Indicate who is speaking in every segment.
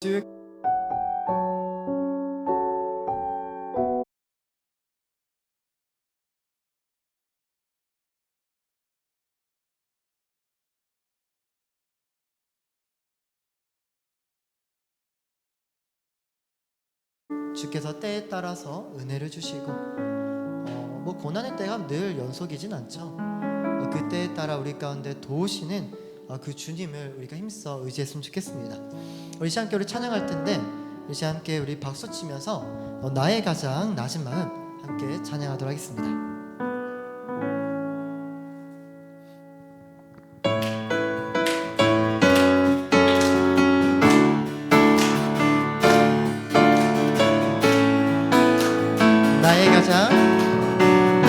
Speaker 1: 쭉 주께서 때에 따라서 은혜를 주시고 고난의 때가 늘 연속이진 않죠. 그 때에 따라 우리 가운데 도우시는 그 주님을 우리가 힘써 의지했으면 좋겠습니다. 우리 시함께 우리 찬양할 텐데 우리 함께 우리 박수 치면서 나의 가장 낮은 마음 함께 찬양하도록 하겠습니다.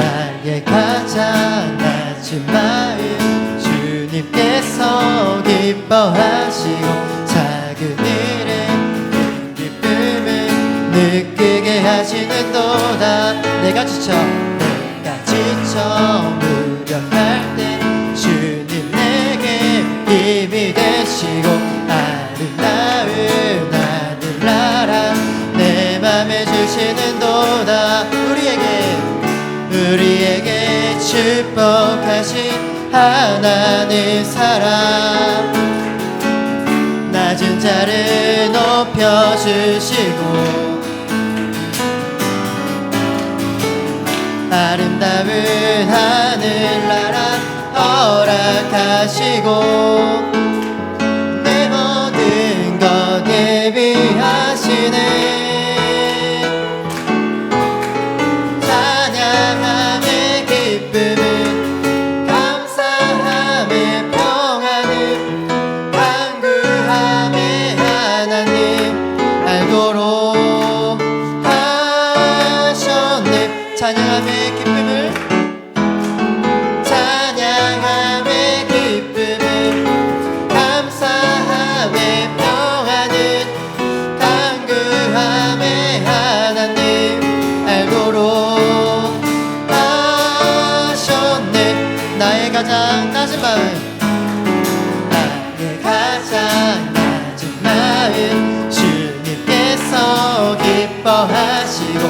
Speaker 1: 나의 가장 낮은 마음 주님께서 기뻐하시고 작은 일에 큰 기쁨을 느끼게 하시는도다. 내가 지쳐 무력할 때 주님 내게 힘이 되시고 아름다운 하늘나라 내 맘에 주시는도다. 우리에게 축복하신 하나님 사랑 낮은 자를 높여주시고 아름다운 하늘나라 허락하시고 내 모든 것 예비하시네. 찬양함의 기쁨을 감사함의 평안을 간구함의 하나님 알고로 하셨네. 나의 가장 낮은 마음 주님께서 기뻐하시고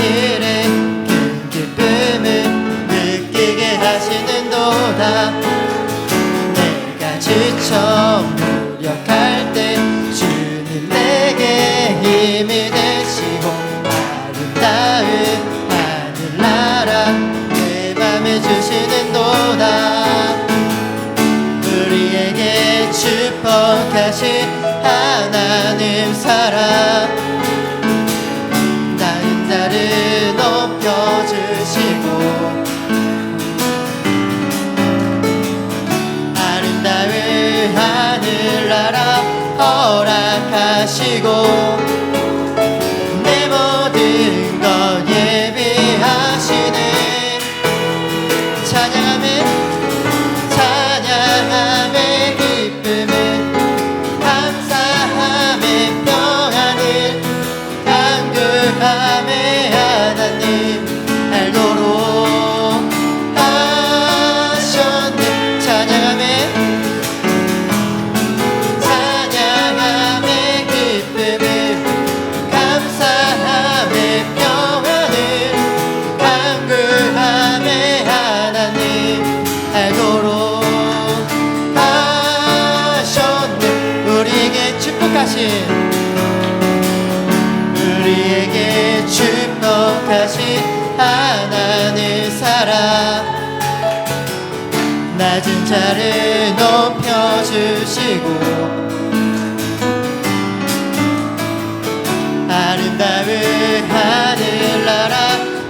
Speaker 1: 일에 큰 기쁨을 느끼게 하시는도다. 내가 지쳐 무력할 때 주님 내게 힘이 되시고 아름다운 하늘나라 내 맘에 주시는도다. 우리에게 축복하신 하나님 사랑 나를 높여주시고 아름다운 하늘나라 허락하시고 내 모든 것 예비하시네. 찬양함의 기쁨을 감사함의 평안을 간구함의 하나님 알도록 하셨네. 찬양함의 기쁨을 감사함의 평안을 간구함의 하나님 알도록 하셨네. 우리에게 축복하신 하나님 사랑 낮은 자를 높여주시고 아름다운 하늘나라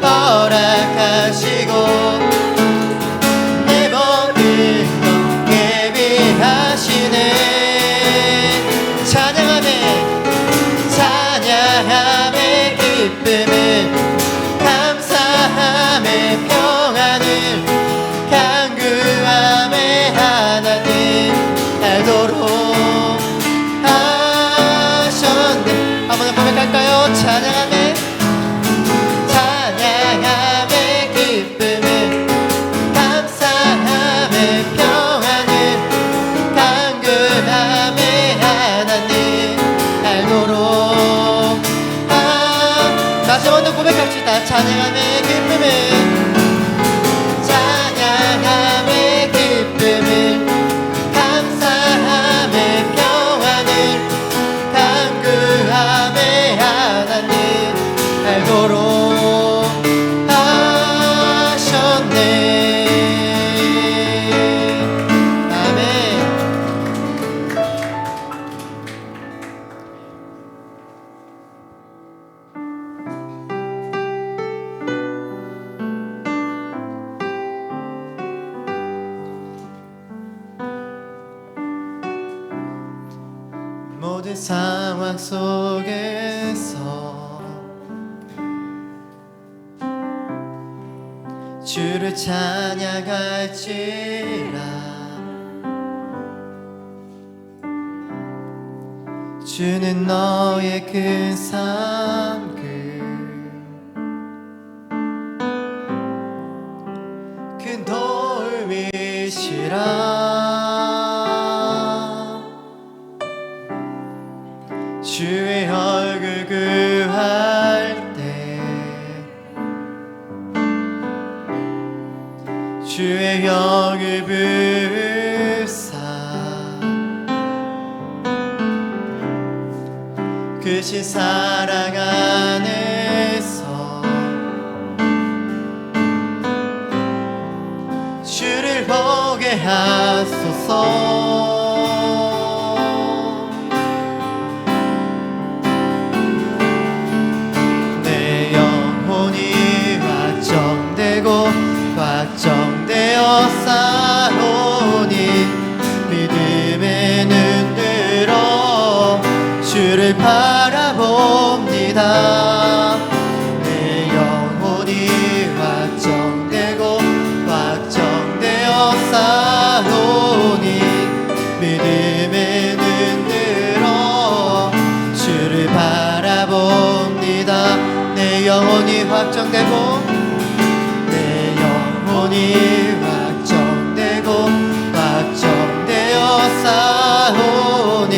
Speaker 1: 허락하시고 내 모든 것 예비하시네. 찬양함의 기쁨을 감사함의 평안을 간구함의 하나님 알도록 알도록. 다시 한번 고백합시다. 찬양함의 기쁨을, 찬양함의 기쁨을, 감사함의 평안을, 간구함의 하나님 알도록 하셨네. 모든 상황 속에서 주를 찬양할지라. 주는 너의 큰 상급, 큰 도움이시라. 주의 얼굴 구할 때 주의 영을 부사 크신 사랑 안에서 주를 보게 하소서. 확정되어 싸우니 믿음의 눈 들어 주를 바라봅니다. 내 영혼이 확정되어 싸우니 믿음의 눈 들어 주를 바라봅니다. 내 영혼이 확정되어 싸우니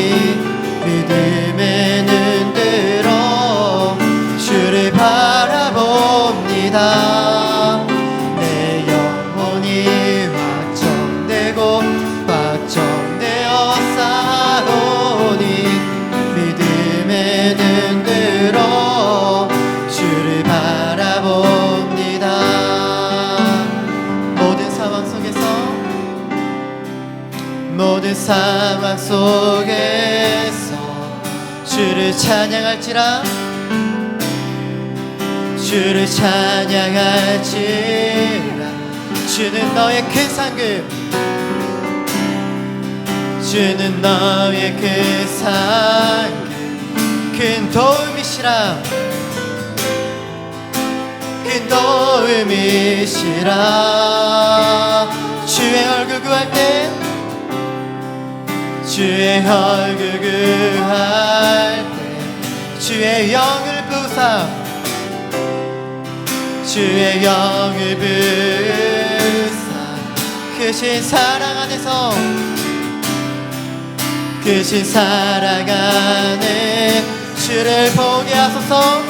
Speaker 1: 믿음의 눈 들어 주를 바라봅니다. 내 영혼이 확정되어 싸우니 믿음의 눈 들어 주를 바라봅니다. 모든 상황 속에서 주를 찬양할지라. 주를 찬양할지라. 주는 너의 큰 상급, 주는 너의 큰 상급, 큰 도움이시라. 큰 도움이시라. 주의 얼굴 구할 때 주의 얼굴 구할 때 주의 영을 부사 주의 영을 부사 크신 사랑 안에서 크신 사랑 안에 주를 보게 하소서.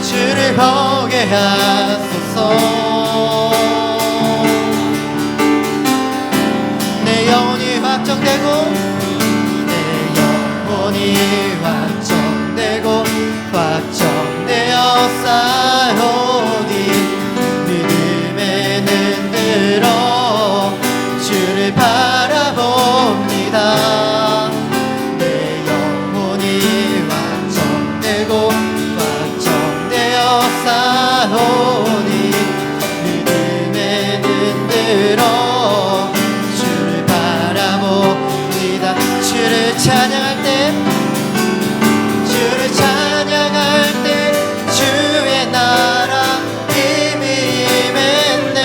Speaker 1: 주를 보게 하소서. 내 영혼이 확정되고 내 영혼이 확정되어 싸우니 믿음의 눈 들어 주를 바라봅니다. 내 영혼이 확정되어 싸우니 믿음의 눈 들어 주를 찬양할 때 주의 나라 힘이 임했네.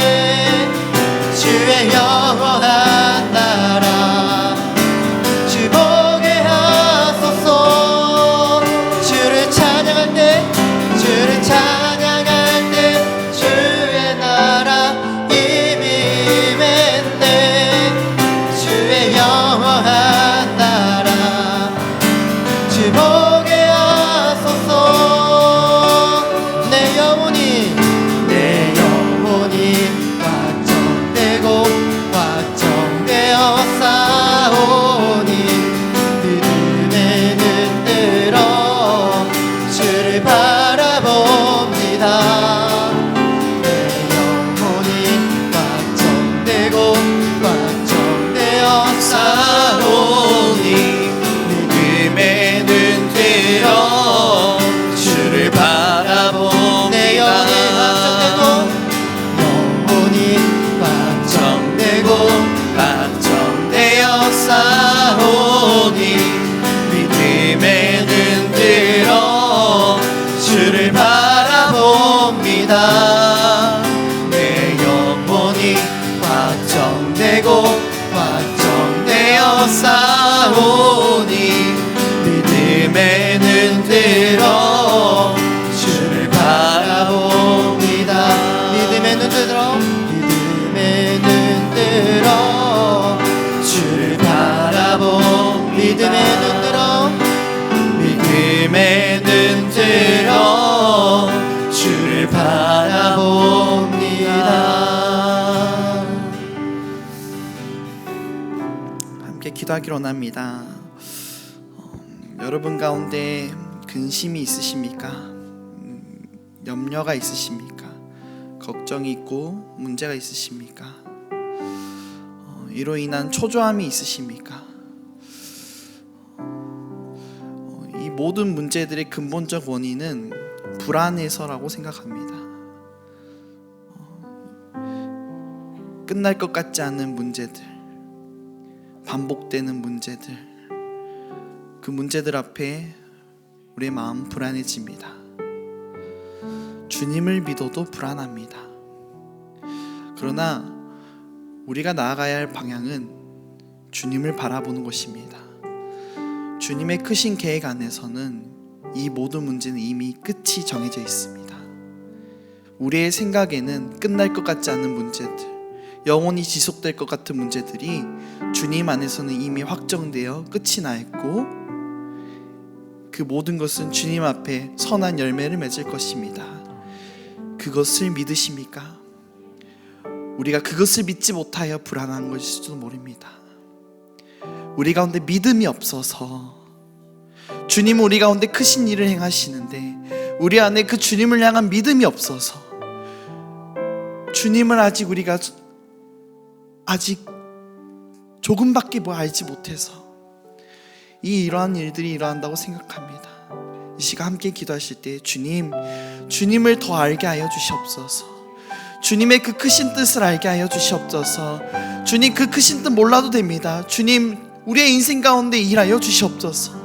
Speaker 1: 주의 영원한 나라 주 보게 하소서. 주를 찬양할 때 주의 나라 힘이 임했네. 주의 영원한 나라 믿음의 눈 들어, 믿음의 눈 들어 주를 바라봅니다.
Speaker 2: 함께 기도하기로 원합니다. 여러분 가운데 근심이 있으십니까? 염려가 있으십니까? 걱정이 있고 문제가 있으십니까? 이로 인한 초조함이 있으십니까? 이 모든 문제들의 근본적 원인은 불안해서라고 생각합니다. 끝날 것 같지 않은 문제들, 반복되는 문제들, 그 문제들 앞에 우리의 마음 불안해집니다. 주님을 믿어도 불안합니다. 그러나 우리가 나아가야 할 방향은 주님을 바라보는 것입니다. 주님의 크신 계획 안에서는 이 모든 문제는 이미 끝이 정해져 있습니다. 우리의 생각에는 끝날 것 같지 않은 문제들, 영원히 지속될 것 같은 문제들이 주님 안에서는 이미 확정되어 끝이 나 있고, 그 모든 것은 주님 앞에 선한 열매를 맺을 것입니다. 그것을 믿으십니까? 우리가 그것을 믿지 못하여 불안한 것일지도 모릅니다. 우리 가운데 믿음이 없어서, 주님은 우리 가운데 크신 일을 행하시는데 우리 안에 그 주님을 향한 믿음이 없어서, 주님을 우리가 아직 조금밖에 알지 못해서 이러한 일들이 일어난다고 생각합니다. 이 시간 함께 기도하실 때 주님을 더 알게 하여 주시옵소서. 주님의 그 크신 뜻을 알게 하여 주시옵소서. 주님, 그 크신 뜻 몰라도 됩니다. 주님, 우리의 인생 가운데 일하여 주시옵소서.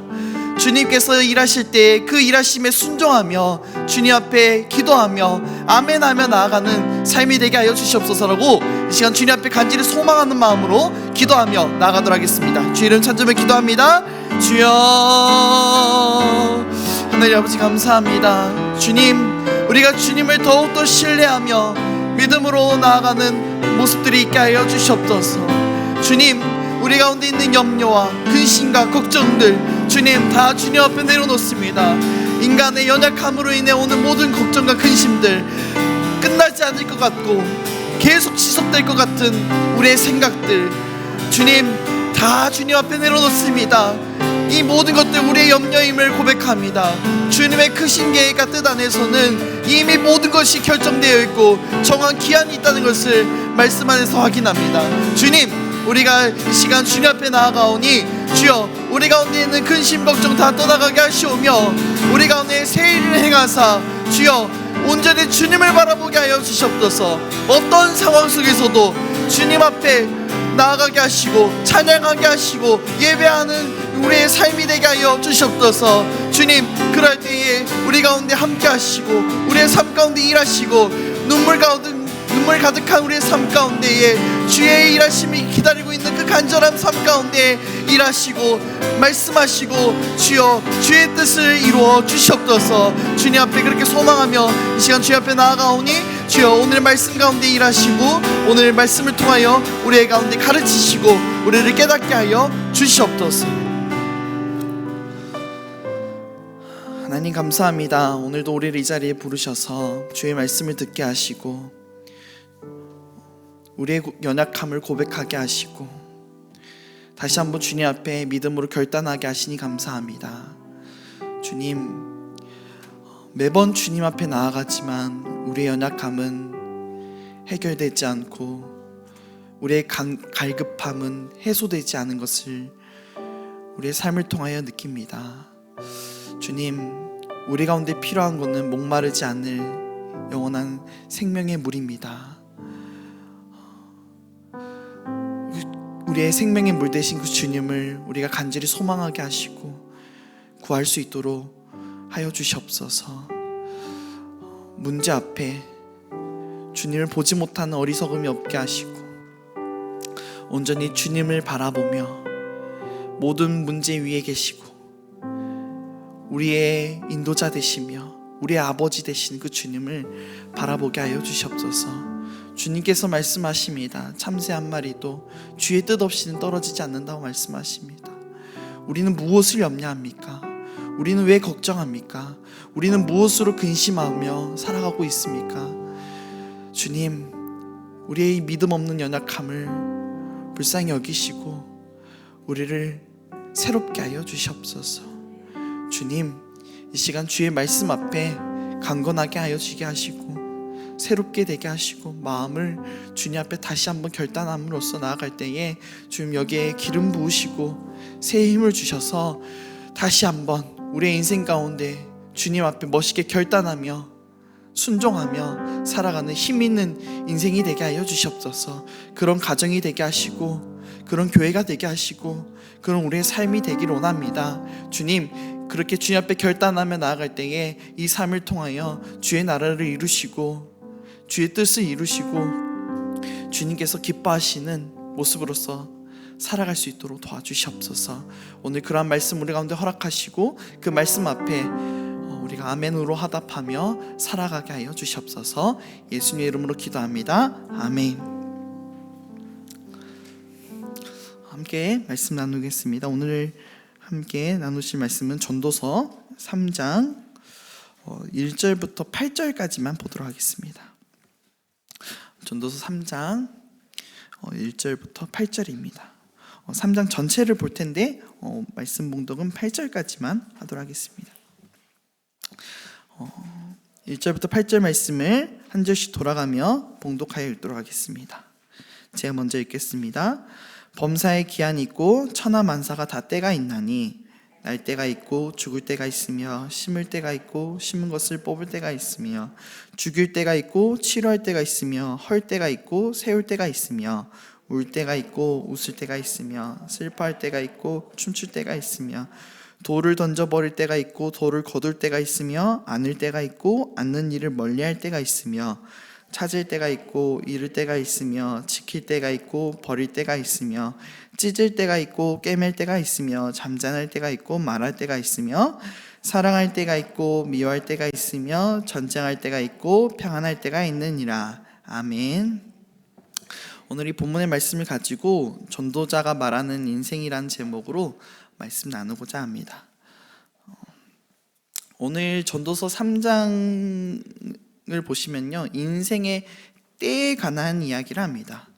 Speaker 2: 주님께서 일하실 때 그 일하심에 순종하며 주님 앞에 기도하며 아멘하며 나아가는 삶이 되게 하여 주시옵소서라고 이 시간 주님 앞에 간절히 소망하는 마음으로 기도하며 나아가도록 하겠습니다. 주 이름 찬송을 기도합니다. 주여, 하나님 아버지 감사합니다. 주님, 우리가 주님을 더욱더 신뢰하며 믿음으로 나아가는 모습들이 있게 하여 주시옵소서. 주님, 우리 가운데 있는 염려와 근심과 걱정들, 주님, 다 주님 앞에 내려놓습니다. 인간의 연약함으로 인해 오는 모든 걱정과 근심들, 끝나지 않을 것 같고 계속 지속될 것 같은 우리의 생각들, 주님, 다 주님 앞에 내려놓습니다. 이 모든 것들 우리의 염려임을 고백합니다. 주님의 크신 계획과 뜻 안에서는 이미 모든 것이 결정되어 있고 정한 기한이 있다는 것을 말씀 안에서 확인합니다. 주님, 우리가 이 시간 주님 앞에 나아가오니 주여, 우리 가운데 있는 근심 걱정 다 떠나가게 하시오며 우리 가운데 새 일을 행하사 주여 온전히 주님을 바라보게 하여 주시옵소서. 어떤 상황 속에서도 주님 앞에 나아가게 하시고 찬양하게 하시고 예배하는 우리의 삶이 되게 하여 주시옵소서. 주님, 그럴 때에 우리 가운데 함께 하시고 우리의 삶 가운데 일하시고 눈물 가득한 우리의 삶 가운데에 주의 일하심이 기다리고 있는 그 간절한 삶 가운데 일하시고 말씀하시고 주여 주의 뜻을 이루어 주시옵소서. 주님 앞에 그렇게 소망하며 이 시간 주님 앞에 나아가오니 주여 오늘 말씀 가운데 일하시고 오늘 말씀을 통하여 우리의 가운데 가르치시고 우리를 깨닫게 하여 주시옵소서. 하나님 감사합니다. 오늘도 우리를 이 자리에 부르셔서 주의 말씀을 듣게 하시고 우리의 연약함을 고백하게 하시고 다시 한번 주님 앞에 믿음으로 결단하게 하시니 감사합니다. 주님, 매번 주님 앞에 나아가지만 우리의 연약함은 해결되지 않고 우리의 갈급함은 해소되지 않은 것을 우리의 삶을 통하여 느낍니다. 주님, 우리 가운데 필요한 것은 목마르지 않을 영원한 생명의 물입니다. 우리의 생명의 물 되신 그 주님을 우리가 간절히 소망하게 하시고 구할 수 있도록 하여 주시옵소서. 문제 앞에 주님을 보지 못하는 어리석음이 없게 하시고 온전히 주님을 바라보며 모든 문제 위에 계시고 우리의 인도자 되시며 우리의 아버지 되신 그 주님을 바라보게 하여 주시옵소서. 주님께서 말씀하십니다. 참새 한 마리도 주의 뜻 없이는 떨어지지 않는다고 말씀하십니다. 우리는 무엇을 염려합니까? 우리는 왜 걱정합니까? 우리는 무엇으로 근심하며 살아가고 있습니까? 주님, 우리의 믿음 없는 연약함을 불쌍히 여기시고 우리를 새롭게 하여 주시옵소서. 주님, 이 시간 주의 말씀 앞에 강건하게 하여 주게 하시고 새롭게 되게 하시고 마음을 주님 앞에 다시 한번 결단함으로써 나아갈 때에 주님 여기에 기름 부으시고 새 힘을 주셔서 다시 한번 우리의 인생 가운데 주님 앞에 멋있게 결단하며 순종하며 살아가는 힘 있는 인생이 되게 하여 주시옵소서. 그런 가정이 되게 하시고 그런 교회가 되게 하시고 그런 우리의 삶이 되기를 원합니다. 주님, 그렇게 주님 앞에 결단하며 나아갈 때에 이 삶을 통하여 주의 나라를 이루시고 주의 뜻을 이루시고 주님께서 기뻐하시는 모습으로서 살아갈 수 있도록 도와주시옵소서. 오늘 그러한 말씀 우리 가운데 허락하시고 그 말씀 앞에 우리가 아멘으로 화답하며 살아가게 하여 주시옵소서. 예수님의 이름으로 기도합니다. 아멘. 함께 말씀 나누겠습니다. 오늘 함께 나누실 말씀은 전도서 3장 1절부터 8절까지만 보도록 하겠습니다. 전도서 3장 1절부터 8절입니다. 3장 전체를 볼 텐데 말씀 봉독은 8절까지만 하도록 하겠습니다. 1절부터 8절 말씀을 한 절씩 돌아가며 봉독하여 읽도록 하겠습니다. 제가 먼저 읽겠습니다. 범사에 기한이 있고 천하만사가 다 때가 있나니 날 때가 있고 죽을 때가 있으며 심을 때가 있고 심은 것을 뽑을 때가 있으며 죽일 때가 있고 치료할 때가 있으며 헐 때가 있고 세울 때가 있으며 울 때가 있고 웃을 때가 있으며 슬퍼할 때가 있고 춤출 때가 있으며 돌을 던져버릴 때가 있고 돌을 거둘 때가 있으며 안을 때가 있고 앉는 일을 멀리할 때가 있으며 찾을 때가 있고 잃을 때가 있으며 지킬 때가 있고 버릴 때가 있으며 찢을 때가 있고 꿰맬 때가 있으며 잠잠할 때가 있고 말할 때가 있으며 사랑할 때가 있고 미워할 때가 있으며 전쟁할 때가 있고 평안할 때가 있느니라. 아멘. 오늘 이 본문의 말씀을 가지고 전도자가 말하는 인생이란 제목으로 말씀 나누고자 합니다. 오늘 전도서 3장을 보시면요, 인생의 때에 관한 이야기를 합니다.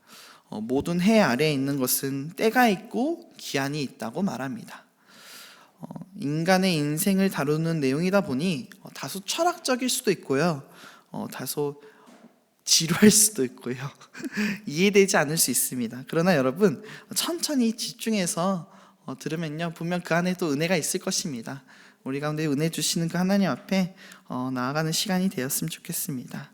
Speaker 2: 모든 해 아래에 있는 것은 때가 있고 기한이 있다고 말합니다. 인간의 인생을 다루는 내용이다 보니 다소 철학적일 수도 있고요, 다소 지루할 수도 있고요 이해되지 않을 수 있습니다. 그러나 여러분, 천천히 집중해서 들으면요, 분명 그 안에 또 은혜가 있을 것입니다. 우리 가운데 은혜 주시는 그 하나님 앞에 나아가는 시간이 되었으면 좋겠습니다.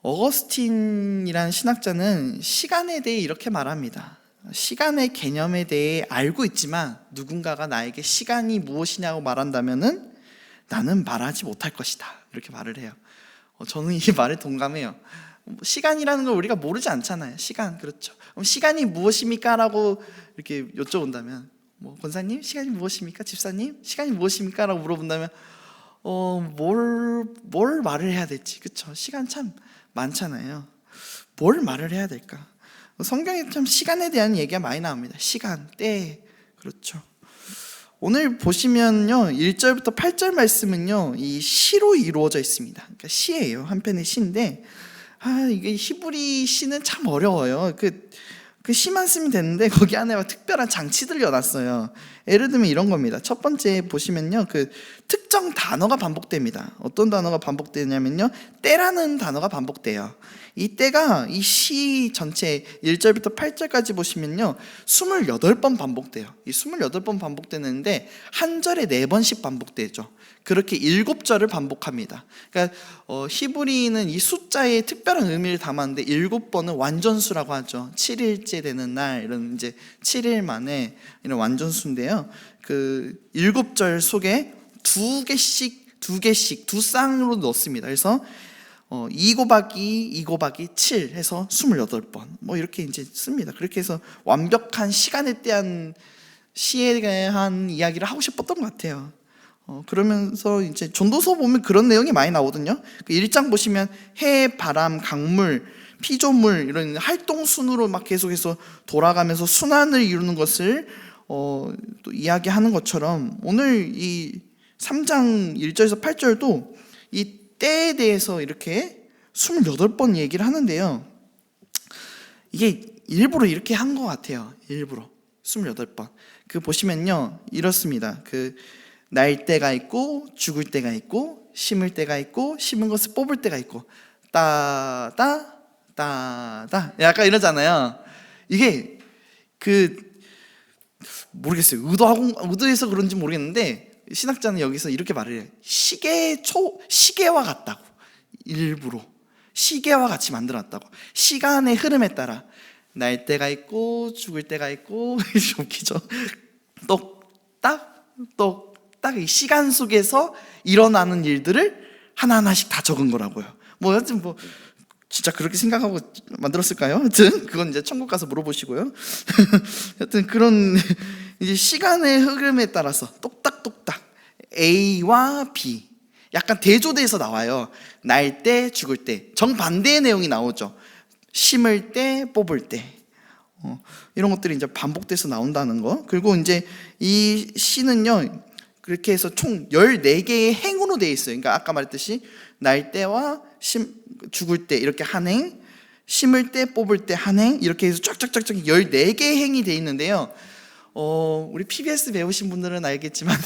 Speaker 2: 어거스틴이라는 신학자는 시간에 대해 이렇게 말합니다. 시간의 개념에 대해 알고 있지만 누군가가 나에게 시간이 무엇이냐고 말한다면은 나는 말하지 못할 것이다, 이렇게 말을 해요. 저는 이 말에 동감해요. 시간이라는 걸 우리가 모르지 않잖아요. 시간, 그렇죠. 그럼 시간이 무엇입니까? 라고 이렇게 여쭤본다면, 권사님, 시간이 무엇입니까? 집사님, 시간이 무엇입니까? 라고 물어본다면 뭘 말을 해야 될지, 그렇죠. 시간 참 많잖아요. 뭘 말을 해야 될까? 성경에 참 시간에 대한 얘기가 많이 나옵니다. 시간, 때, 그렇죠. 오늘 보시면요, 1절부터 8절 말씀은요, 이 시로 이루어져 있습니다. 그러니까 시예요. 한 편의 시인데, 이게 히브리 시는 참 어려워요. 그 시만 쓰면 되는데 거기 안에 막 특별한 장치들을 넣어놨어요. 예를 들면 이런 겁니다. 첫 번째 보시면요, 그 특정 단어가 반복됩니다. 어떤 단어가 반복되냐면요, 때라는 단어가 반복돼요. 이 때가 이 시 전체 1절부터 8절까지 보시면요, 28번 반복돼요. 이 28번 반복되는데 한 절에 4번씩 반복되죠. 그렇게 7절을 반복합니다. 그러니까 히브리는 이 숫자에 특별한 의미를 담았는데 7번은 완전수라고 하죠. 7일째 되는 날, 이런 이제 7일 만에 이런 완전수인데요. 그 7절 속에 두 개씩 두 쌍으로 넣습니다. 그래서 2 곱하기 7 해서 28번 이렇게 이제 씁니다. 그렇게 해서 완벽한 시간에 대한 시에 대한 이야기를 하고 싶었던 것 같아요. 그러면서 이제 전도서 보면 그런 내용이 많이 나오거든요. 그 1장 보시면 해, 바람, 강물, 피조물 이런 활동 순으로 막 계속해서 돌아가면서 순환을 이루는 것을 또 이야기하는 것처럼 오늘 이 3장 1절에서 8절도 이 때에 대해서 이렇게 28번 얘기를 하는데요. 이게 일부러 이렇게 한 것 같아요. 일부러 28번. 그 보시면요 이렇습니다. 그 날 때가 있고 죽을 때가 있고 심을 때가 있고 심은 것을 뽑을 때가 있고 따다 약간 이러잖아요. 이게 모르겠어요. 의도해서 그런지 모르겠는데 신학자는 여기서 이렇게 말을 해요. 시계와 같다고. 일부러 시계와 같이 만들어놨다고. 시간의 흐름에 따라 날 때가 있고 죽을 때가 있고 웃기죠. 똑딱 이 시간 속에서 일어나는 일들을 하나하나씩 다 적은 거라고요. 여튼 진짜 그렇게 생각하고 만들었을까요? 하여튼 그건 이제 천국 가서 물어보시고요. 하여튼 그런 이제 시간의 흐름에 따라서 똑딱똑딱 A와 B 약간 대조돼서 나와요. 날 때, 죽을 때 정반대의 내용이 나오죠. 심을 때, 뽑을 때 이런 것들이 이제 반복돼서 나온다는 거. 그리고 이제 이 시는요 그렇게 해서 총 14개의 행으로 되어 있어요. 그러니까 아까 말했듯이 날 때와 죽을 때 이렇게 한 행, 심을 때 뽑을 때 한 행, 이렇게 해서 쫙쫙쫙쫙 14개의 행이 되어 있는데요. 우리 PBS 배우신 분들은 알겠지만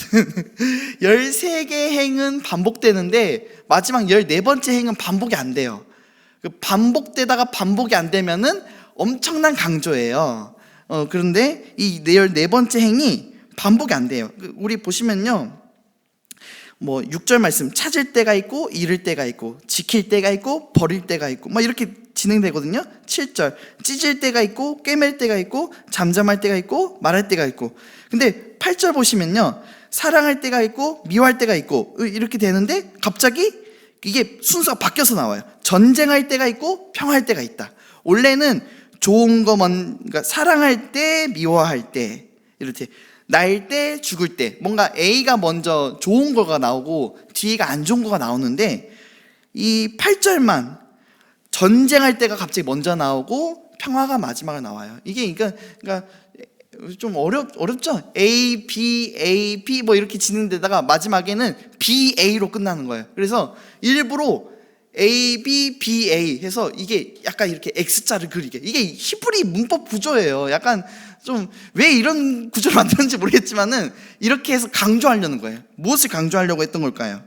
Speaker 2: 13개의 행은 반복되는데 마지막 14번째 행은 반복이 안 돼요. 반복되다가 반복이 안 되면은 엄청난 강조예요. 그런데 이 14번째 행이 반복이 안 돼요. 우리 보시면요 6절 말씀 찾을 때가 있고 잃을 때가 있고 지킬 때가 있고 버릴 때가 있고 이렇게 진행되거든요. 7절 찢을 때가 있고 꿰맬 때가 있고 잠잠할 때가 있고 말할 때가 있고. 근데 8절 보시면요 사랑할 때가 있고 미워할 때가 있고 이렇게 되는데 갑자기 이게 순서가 바뀌어서 나와요. 전쟁할 때가 있고 평화할 때가 있다. 원래는 좋은 거 그러니까 사랑할 때 미워할 때 이렇게 날 때 죽을 때 뭔가 A가 먼저 좋은 거가 나오고 뒤가 안 좋은 거가 나오는데 이 8절만 전쟁할 때가 갑자기 먼저 나오고 평화가 마지막에 나와요. 이게 그러니까 좀 어렵죠? A, B, A, B 이렇게 진행되다가 마지막에는 B, A로 끝나는 거예요. 그래서 일부러 A, B, B, A 해서 이게 약간 이렇게 X자를 그리게. 이게 히브리 문법 구조예요. 약간 좀 왜 이런 구조를 만들었는지 모르겠지만은 이렇게 해서 강조하려는 거예요. 무엇을 강조하려고 했던 걸까요?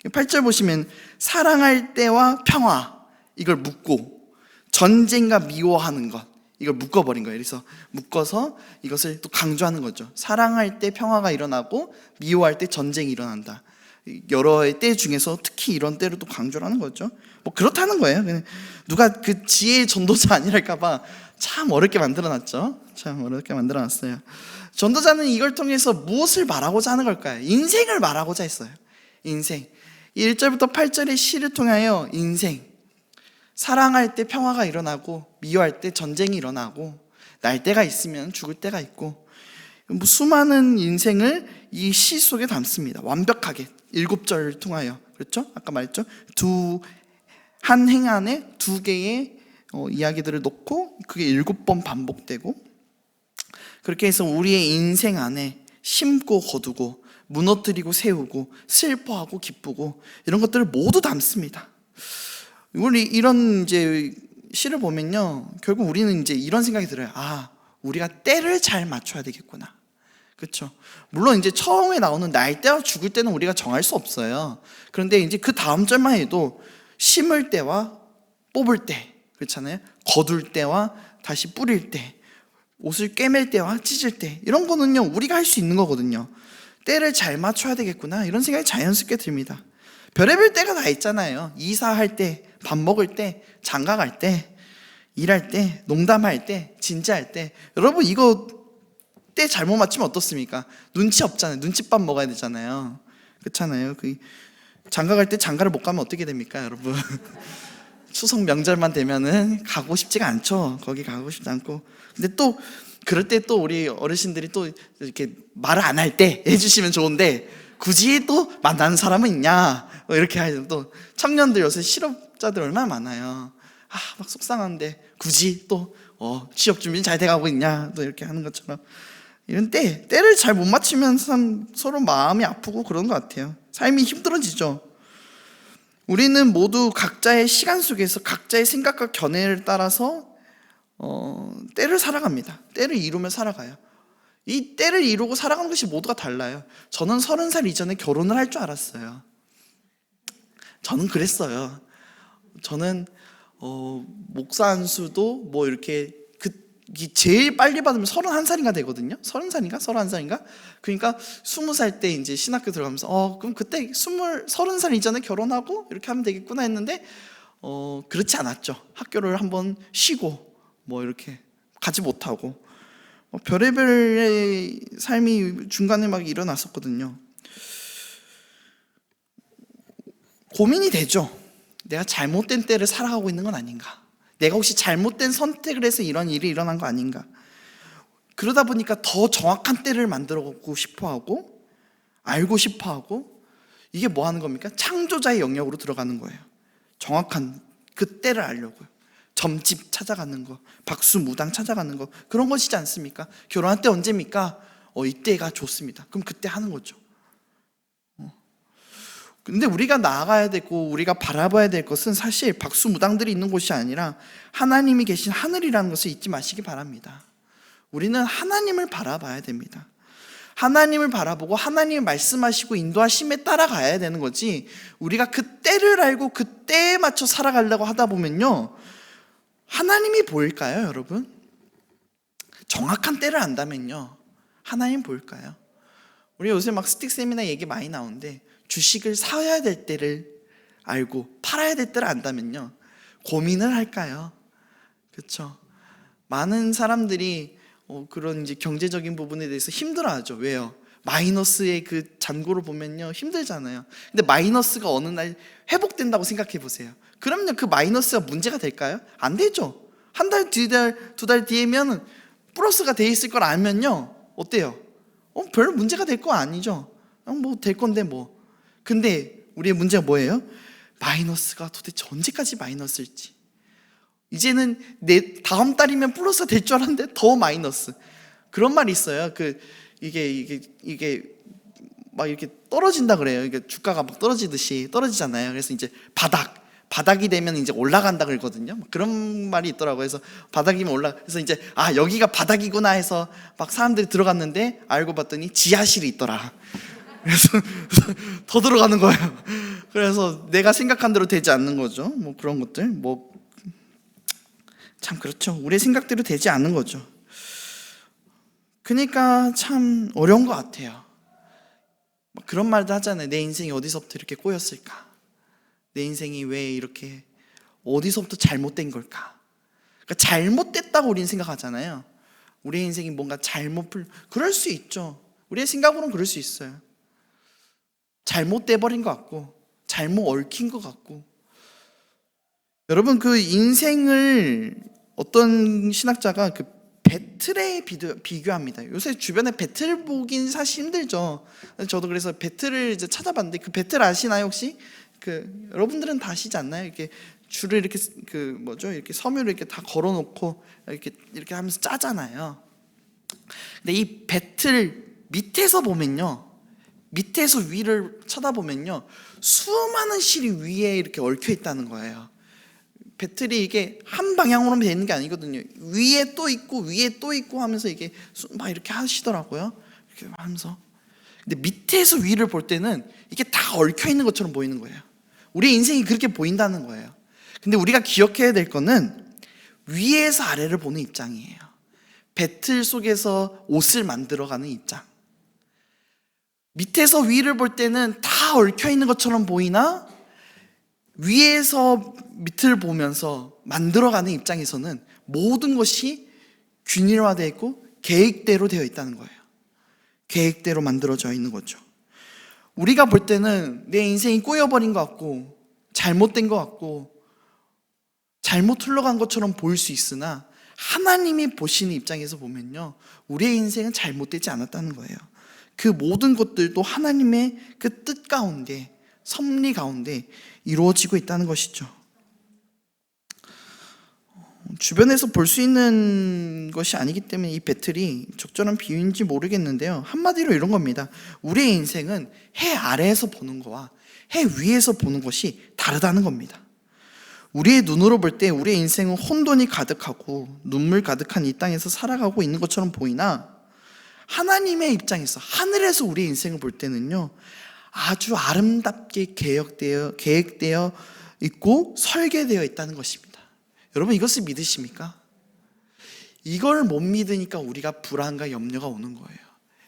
Speaker 2: 8절 보시면 사랑할 때와 평화 이걸 묶고 전쟁과 미워하는 것 이걸 묶어버린 거예요. 그래서 묶어서 이것을 또 강조하는 거죠. 사랑할 때 평화가 일어나고 미워할 때 전쟁이 일어난다. 여러 때 중에서 특히 이런 때를 또 강조를 하는 거죠. 그렇다는 거예요. 누가 그 지혜의 전도자 아니랄까봐 참 어렵게 만들어놨죠. 참 어렵게 만들어놨어요. 전도자는 이걸 통해서 무엇을 말하고자 하는 걸까요? 인생을 말하고자 했어요. 인생. 1절부터 8절의 시를 통하여 인생, 사랑할 때 평화가 일어나고 미워할 때 전쟁이 일어나고 날 때가 있으면 죽을 때가 있고 수많은 인생을 이 시 속에 담습니다. 완벽하게 7절을 통하여. 그렇죠? 아까 말했죠? 한 행 안에 2개의 이야기들을 놓고 그게 7번 반복되고 그렇게 해서 우리의 인생 안에 심고 거두고 무너뜨리고 세우고 슬퍼하고 기쁘고 이런 것들을 모두 담습니다. 우리 이런 이제 시를 보면요, 결국 우리는 이제 이런 생각이 들어요. 우리가 때를 잘 맞춰야 되겠구나. 그렇죠? 물론 이제 처음에 나오는 날 때와 죽을 때는 우리가 정할 수 없어요. 그런데 이제 그 다음 절만 해도 심을 때와 뽑을 때, 그렇잖아요. 거둘 때와 다시 뿌릴 때, 옷을 꿰맬 때와 찢을 때, 이런 거는요 우리가 할 수 있는 거거든요. 때를 잘 맞춰야 되겠구나 이런 생각이 자연스럽게 듭니다. 별의별 때가 다 있잖아요. 이사할 때, 밥 먹을 때, 장가 갈 때, 일할 때, 농담할 때, 진지할 때. 여러분 이거 때 잘못 맞추면 어떻습니까? 눈치 없잖아요. 눈칫밥 먹어야 되잖아요. 그렇잖아요. 장가 갈 때 장가를 못 가면 어떻게 됩니까, 여러분? 추석 명절만 되면은 가고 싶지가 않죠. 거기 가고 싶지 않고. 근데 또 그럴 때 또 우리 어르신들이 또 이렇게 말을 안 할 때 해주시면 좋은데 굳이 또 만나는 사람은 있냐? 이렇게 하죠. 또 청년들 요새 실업자들 얼마나 많아요. 막 속상한데 굳이 또 취업 준비 잘 돼가고 있냐? 또 이렇게 하는 것처럼 이런 때를 잘 못 맞추면 참 서로 마음이 아프고 그런 것 같아요. 삶이 힘들어지죠. 우리는 모두 각자의 시간 속에서 각자의 생각과 견해를 따라서 때를 살아갑니다. 때를 이루며 살아가요. 이 때를 이루고 살아가는 것이 모두가 달라요. 저는 30살 이전에 결혼을 할 줄 알았어요. 저는 그랬어요. 저는 목사 안수도 뭐 이렇게 제일 빨리 받으면 31살인가 되거든요. 30살인가? 31살인가? 그러니까 20살 때 이제 신학교 들어가면서 그럼 그때 30살 이전에 결혼하고 이렇게 하면 되겠구나 했는데 그렇지 않았죠. 학교를 한번 쉬고 뭐 이렇게 가지 못하고 별의별의 삶이 중간에 막 일어났었거든요. 고민이 되죠. 내가 잘못된 때를 살아가고 있는 건 아닌가? 내가 혹시 잘못된 선택을 해서 이런 일이 일어난 거 아닌가? 그러다 보니까 더 정확한 때를 만들어가고 싶어하고 알고 싶어하고 이게 뭐 하는 겁니까? 창조자의 영역으로 들어가는 거예요. 정확한 그 때를 알려고요. 점집 찾아가는 거, 박수무당 찾아가는 거, 그런 것이지 않습니까? 결혼할 때 언제입니까? 이때가 좋습니다. 그럼 그때 하는 거죠. 근데 우리가 나아가야 되고 우리가 바라봐야 될 것은 사실 박수무당들이 있는 곳이 아니라 하나님이 계신 하늘이라는 것을 잊지 마시기 바랍니다. 우리는 하나님을 바라봐야 됩니다. 하나님을 바라보고 하나님이 말씀하시고 인도하심에 따라가야 되는 거지, 우리가 그 때를 알고 그 때에 맞춰 살아가려고 하다 보면요, 하나님이 보일까요, 여러분? 정확한 때를 안다면요, 하나님 보일까요? 우리 요새 막 스틱 세미나 얘기 많이 나오는데, 주식을 사야 될 때를 알고 팔아야 될 때를 안다면요, 고민을 할까요? 그렇죠? 많은 사람들이 그런 이제 경제적인 부분에 대해서 힘들어하죠. 왜요? 마이너스의 그 잔고를 보면요, 힘들잖아요. 근데 마이너스가 어느 날 회복된다고 생각해 보세요. 그럼요, 그 마이너스가 문제가 될까요? 안 되죠. 한 달, 두 달 뒤에면 플러스가 돼 있을 걸 알면요, 어때요? 별 문제가 될 거 아니죠. 뭐 될 건데 뭐. 근데 우리의 문제가 뭐예요? 마이너스가 도대체 언제까지 마이너스일지. 이제는 내 다음 달이면 플러스가 될 줄 알았는데 더 마이너스. 그런 말이 있어요. 이게 막 이렇게 떨어진다 그래요. 이게 주가가 막 떨어지잖아요. 그래서 이제 바닥이 되면 이제 올라간다 그러거든요. 그런 말이 있더라고요. 그래서 바닥이면 그래서 이제 여기가 바닥이구나 해서 막 사람들이 들어갔는데 알고 봤더니 지하실이 있더라. 그래서 더 들어가는 거예요. 그래서 내가 생각한 대로 되지 않는 거죠. 뭐 그런 것들, 참 그렇죠. 우리의 생각대로 되지 않는 거죠. 그러니까 참 어려운 것 같아요. 그런 말도 하잖아요. 내 인생이 어디서부터 이렇게 꼬였을까? 내 인생이 왜 이렇게 어디서부터 잘못된 걸까? 그러니까 잘못됐다고 우리는 생각하잖아요. 우리의 인생이 뭔가 그럴 수 있죠. 우리의 생각으로는 그럴 수 있어요. 잘못돼 버린 것 같고, 잘못 얽힌 것 같고. 여러분, 그 인생을 어떤 신학자가 그 배틀에 비교합니다. 요새 주변에 배틀 보긴 사실 힘들죠. 저도 그래서 배틀을 이제 찾아봤는데, 그 배틀 아시나요 혹시? 여러분들은 다 아시지 않나요? 이렇게 줄을 이렇게 이렇게 섬유를 이렇게 다 걸어놓고 이렇게 하면서 짜잖아요. 근데 이 배틀 밑에서 보면요, 밑에서 위를 쳐다보면요, 수많은 실이 위에 이렇게 얽혀 있다는 거예요. 배틀이 이게 한 방향으로만 되는 게 아니거든요. 위에 또 있고 위에 또 있고 하면서 이게 막 이렇게 하시더라고요. 이렇게 하면서. 근데 밑에서 위를 볼 때는 이게 다 얽혀 있는 것처럼 보이는 거예요. 우리 인생이 그렇게 보인다는 거예요. 근데 우리가 기억해야 될 거는 위에서 아래를 보는 입장이에요. 배틀 속에서 옷을 만들어가는 입장. 밑에서 위를 볼 때는 다 얽혀 있는 것처럼 보이나, 위에서 밑을 보면서 만들어가는 입장에서는 모든 것이 균일화되어 있고 계획대로 되어 있다는 거예요. 계획대로 만들어져 있는 거죠. 우리가 볼 때는 내 인생이 꼬여버린 것 같고 잘못된 것 같고 잘못 흘러간 것처럼 보일 수 있으나, 하나님이 보시는 입장에서 보면요, 우리의 인생은 잘못되지 않았다는 거예요. 그 모든 것들도 하나님의 그 뜻 가운데, 섭리 가운데 이루어지고 있다는 것이죠. 주변에서 볼 수 있는 것이 아니기 때문에 이 배틀이 적절한 비유인지 모르겠는데요. 한마디로 이런 겁니다. 우리의 인생은 해 아래에서 보는 거와 해 위에서 보는 것이 다르다는 겁니다. 우리의 눈으로 볼 때 우리의 인생은 혼돈이 가득하고 눈물 가득한 이 땅에서 살아가고 있는 것처럼 보이나, 하나님의 입장에서 하늘에서 우리의 인생을 볼 때는요, 아주 아름답게 계획되어 있고 설계되어 있다는 것입니다. 여러분, 이것을 믿으십니까? 이걸 못 믿으니까 우리가 불안과 염려가 오는 거예요.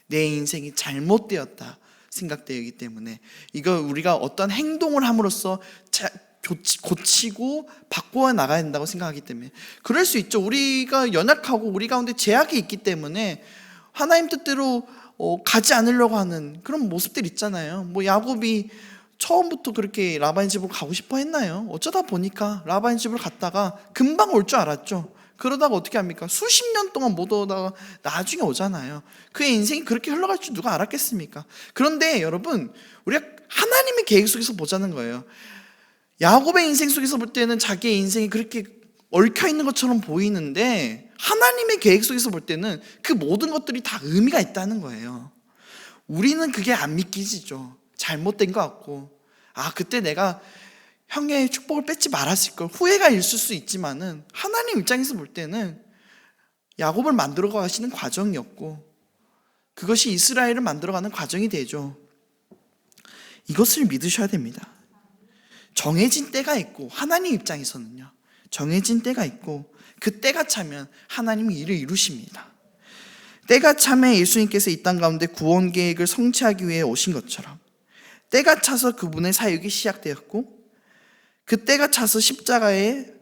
Speaker 2: 내 인생이 잘못되었다 생각되기 때문에, 이거 우리가 어떤 행동을 함으로써 고치고 바꿔 나가야 된다고 생각하기 때문에. 그럴 수 있죠. 우리가 연약하고 우리 가운데 제약이 있기 때문에 하나님 뜻대로 가지 않으려고 하는 그런 모습들 있잖아요. 뭐 야곱이 처음부터 그렇게 라반의 집으로 가고 싶어 했나요? 어쩌다 보니까 라반의 집을 갔다가 금방 올 줄 알았죠. 그러다가 어떻게 합니까? 수십 년 동안 못 오다가 나중에 오잖아요. 그의 인생이 그렇게 흘러갈 줄 누가 알았겠습니까? 그런데 여러분, 우리가 하나님의 계획 속에서 보자는 거예요. 야곱의 인생 속에서 볼 때는 자기의 인생이 그렇게 얽혀있는 것처럼 보이는데, 하나님의 계획 속에서 볼 때는 그 모든 것들이 다 의미가 있다는 거예요. 우리는 그게 안 믿기지죠. 잘못된 것 같고, 그때 내가 형의 축복을 뺏지 말았을 걸, 후회가 있을 수 있지만은 하나님 입장에서 볼 때는 야곱을 만들어 가시는 과정이었고, 그것이 이스라엘을 만들어가는 과정이 되죠. 이것을 믿으셔야 됩니다. 정해진 때가 있고, 하나님 입장에서는요, 정해진 때가 있고, 그 때가 차면 하나님이 일을 이루십니다. 때가 참에 예수님께서 이 땅 가운데 구원 계획을 성취하기 위해 오신 것처럼, 때가 차서 그분의 사역이 시작되었고, 그 때가 차서 십자가에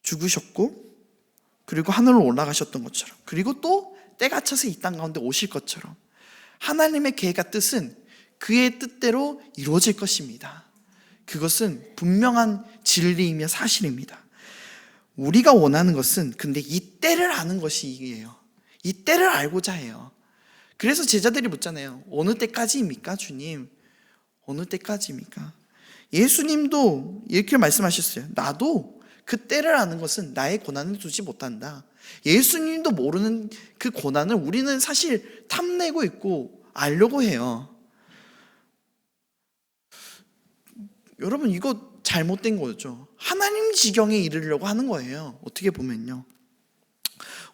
Speaker 2: 죽으셨고, 그리고 하늘로 올라가셨던 것처럼, 그리고 또 때가 차서 이 땅 가운데 오실 것처럼, 하나님의 계획과 뜻은 그의 뜻대로 이루어질 것입니다. 그것은 분명한 진리이며 사실입니다. 우리가 원하는 것은 근데 이 때를 아는 것이에요. 이 때를 알고자 해요. 그래서 제자들이 묻잖아요. 어느 때까지입니까, 주님? 어느 때까지입니까? 예수님도 이렇게 말씀하셨어요. 나도 그 때를 아는 것은 나의 고난을 두지 못한다. 예수님도 모르는 그 고난을 우리는 사실 탐내고 있고 알려고 해요. 여러분, 이거 잘못된 거죠. 하나님 지경에 이르려고 하는 거예요. 어떻게 보면요.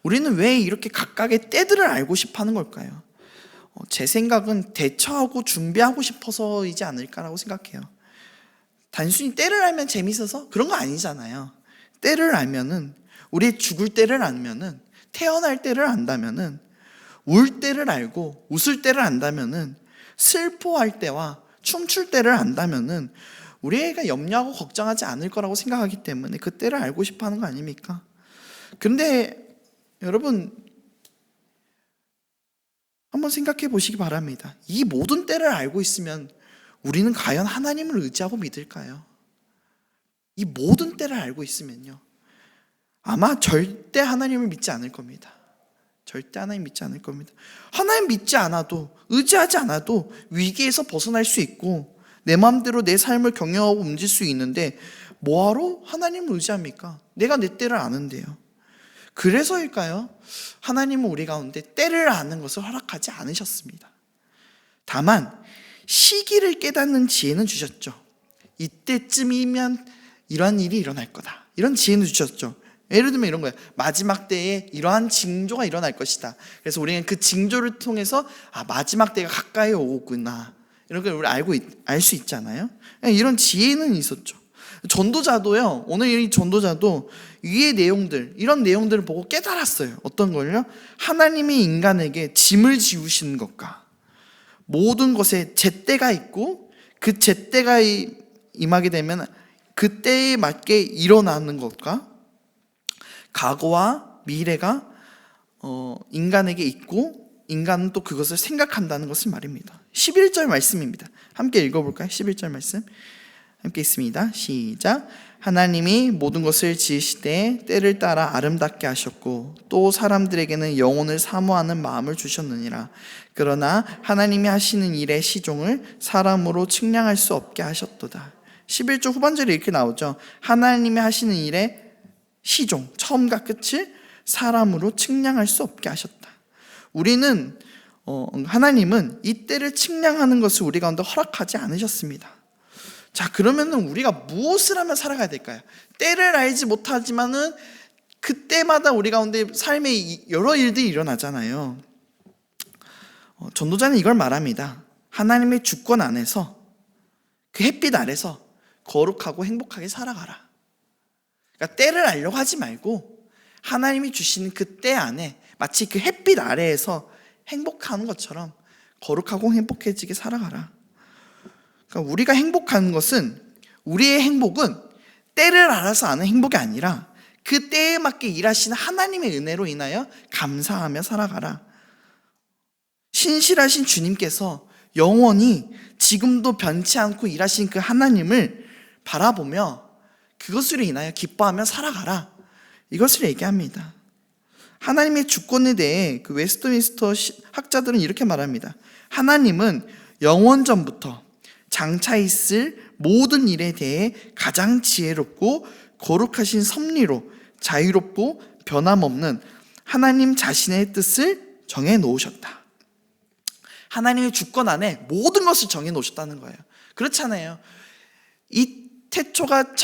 Speaker 2: 우리는 왜 이렇게 각각의 때들을 알고 싶어 하는 걸까요? 제 생각은 대처하고 준비하고 싶어서이지 않을까라고 생각해요. 단순히 때를 알면 재밌어서 그런 거 아니잖아요. 때를 알면은, 우리 죽을 때를 알면은, 태어날 때를 안다면은, 울 때를 알고 웃을 때를 안다면은, 슬퍼할 때와 춤출 때를 안다면은 우리가 염려하고 걱정하지 않을 거라고 생각하기 때문에 그 때를 알고 싶어 하는 거 아닙니까? 그런데 여러분, 한번 생각해 보시기 바랍니다. 이 모든 때를 알고 있으면 우리는 과연 하나님을 의지하고 믿을까요? 이 모든 때를 알고 있으면요, 아마 절대 하나님을 믿지 않을 겁니다. 절대 하나님 믿지 않을 겁니다. 하나님 믿지 않아도, 의지하지 않아도 위기에서 벗어날 수 있고 내 마음대로 내 삶을 경영하고 움직일 수 있는데, 뭐하러 하나님을 의지합니까? 내가 내 때를 아는데요. 그래서일까요? 하나님은 우리 가운데 때를 아는 것을 허락하지 않으셨습니다. 다만 시기를 깨닫는 지혜는 주셨죠. 이때쯤이면 이러한 일이 일어날 거다, 이런 지혜는 주셨죠. 예를 들면 이런 거예요. 마지막 때에 이러한 징조가 일어날 것이다. 그래서 우리는 그 징조를 통해서 마지막 때가 가까이 오구나, 이런 걸 우리 알 수 있잖아요. 이런 지혜는 있었죠. 전도자도요, 오늘 이 전도자도 위의 내용들, 이런 내용들을 보고 깨달았어요. 어떤 걸요? 하나님이 인간에게 짐을 지우시는 것과 모든 것에 제때가 있고, 그 제때가 임하게 되면 그 때에 맞게 일어나는 것과 과거와 미래가 인간에게 있고, 인간은 또 그것을 생각한다는 것을 말입니다. 11절 말씀입니다. 함께 읽어볼까요? 11절 말씀 함께 있습니다. 시작. 하나님이 모든 것을 지으시되 때를 따라 아름답게 하셨고 또 사람들에게는 영혼을 사모하는 마음을 주셨느니라. 그러나 하나님이 하시는 일의 시종을 사람으로 측량할 수 없게 하셨도다. 11절 후반절에 이렇게 나오죠. 하나님이 하시는 일의 시종, 처음과 끝을 사람으로 측량할 수 없게 하셨다. 우리는 하나님은 이 때를 측량하는 것을 우리 가운데 허락하지 않으셨습니다. 자, 그러면은 우리가 무엇을 하면 살아가야 될까요? 때를 알지 못하지만은 그때마다 우리 가운데 삶의 여러 일들이 일어나잖아요. 전도자는 이걸 말합니다. 하나님의 주권 안에서, 그 햇빛 아래서 거룩하고 행복하게 살아가라. 그러니까 때를 알려고 하지 말고 하나님이 주시는 그 때 안에 마치 그 햇빛 아래에서 행복하는 것처럼 거룩하고 행복해지게 살아가라. 그러니까 우리가 행복한 것은, 우리의 행복은 때를 알아서 아는 행복이 아니라 그 때에 맞게 일하시는 하나님의 은혜로 인하여 감사하며 살아가라. 신실하신 주님께서 영원히 지금도 변치 않고 일하신 그 하나님을 바라보며 그것으로 인하여 기뻐하며 살아가라. 이것을 얘기합니다. 하나님의 주권에 대해 그 웨스트민스터 학자들은 이렇게 말합니다. 하나님은 영원전부터 장차 있을 모든 일에 대해 가장 지혜롭고 거룩하신 섭리로 자유롭고 변함없는 하나님 자신의 뜻을 정해 놓으셨다. 하나님의 주권 안에 모든 것을 정해 놓으셨다는 거예요. 그렇잖아요. 이 태초가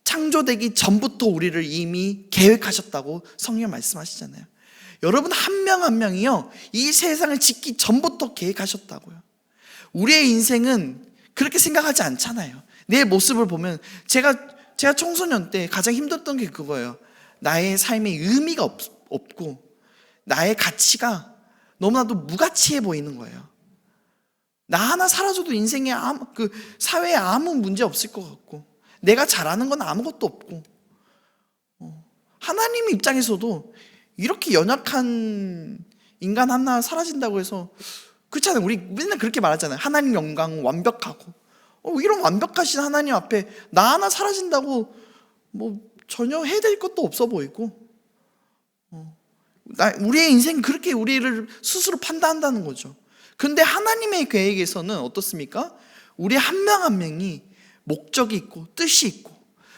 Speaker 2: 창조되기 전부터 우리를 이미 계획하셨다고 성경 말씀하시잖아요. 여러분 한 명 한 명이요, 이 세상을 짓기 전부터 계획하셨다고요. 우리의 인생은 그렇게 생각하지 않잖아요. 내 모습을 보면 제가 청소년 때 가장 힘들었던 게 그거예요. 나의 삶에 의미가 없고 나의 가치가 너무나도 무가치해 보이는 거예요. 나 하나 사라져도 인생에 사회에 아무 문제 없을 것 같고, 내가 잘하는 건 아무것도 없고, 하나님 입장에서도 이렇게 연약한 인간 하나 사라진다고 해서, 그렇잖아요. 우리 맨날 그렇게 말하잖아요. 하나님 영광은 완벽하고, 이런 완벽하신 하나님 앞에 나 하나 사라진다고 뭐 전혀 해야 될 것도 없어 보이고, 우리의 인생 그렇게 우리를 스스로 판단한다는 거죠. 그런데 하나님의 계획에서는 어떻습니까? 우리 한 명 한 명이 목적이 있고 뜻이 있고,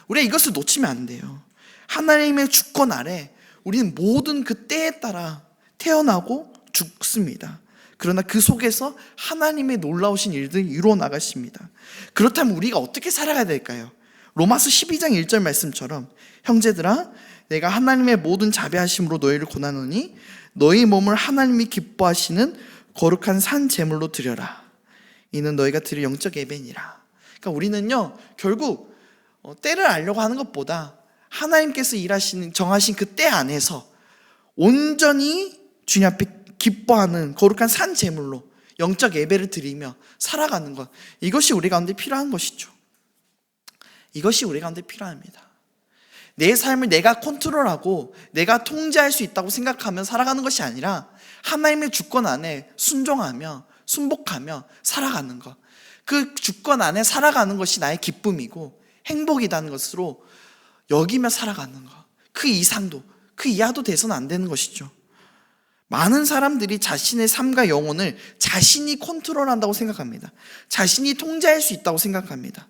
Speaker 2: 우리가 이것을 놓치면 안 돼요. 하나님의 주권 아래 우리는 모든 그 때에 따라 태어나고 죽습니다. 그러나 그 속에서 하나님의 놀라우신 일들을 이루어 나가십니다. 그렇다면 우리가 어떻게 살아가야 될까요? 로마서 12장 1절 말씀처럼, 형제들아 내가 하나님의 모든 자비하심으로 너희를 권하노니 너희 몸을 하나님이 기뻐하시는 거룩한 산 제물로 드려라. 이는 너희가 드릴 영적 예배니라. 그러니까 우리는요, 결국 때를 알려고 하는 것보다 하나님께서 정하신 그 때 안에서 온전히 주님 앞에 기뻐하는 거룩한 산 제물로 영적 예배를 드리며 살아가는 것, 이것이 우리 가운데 필요한 것이죠. 이것이 우리 가운데 필요합니다. 내 삶을 내가 컨트롤하고 내가 통제할 수 있다고 생각하며 살아가는 것이 아니라 하나님의 주권 안에 순종하며 순복하며 살아가는 것, 그 주권 안에 살아가는 것이 나의 기쁨이고 행복이라는 것으로 여기며 살아가는 것, 그 이상도 그 이하도 돼서는 안 되는 것이죠. 많은 사람들이 자신의 삶과 영혼을 자신이 컨트롤한다고 생각합니다. 자신이 통제할 수 있다고 생각합니다.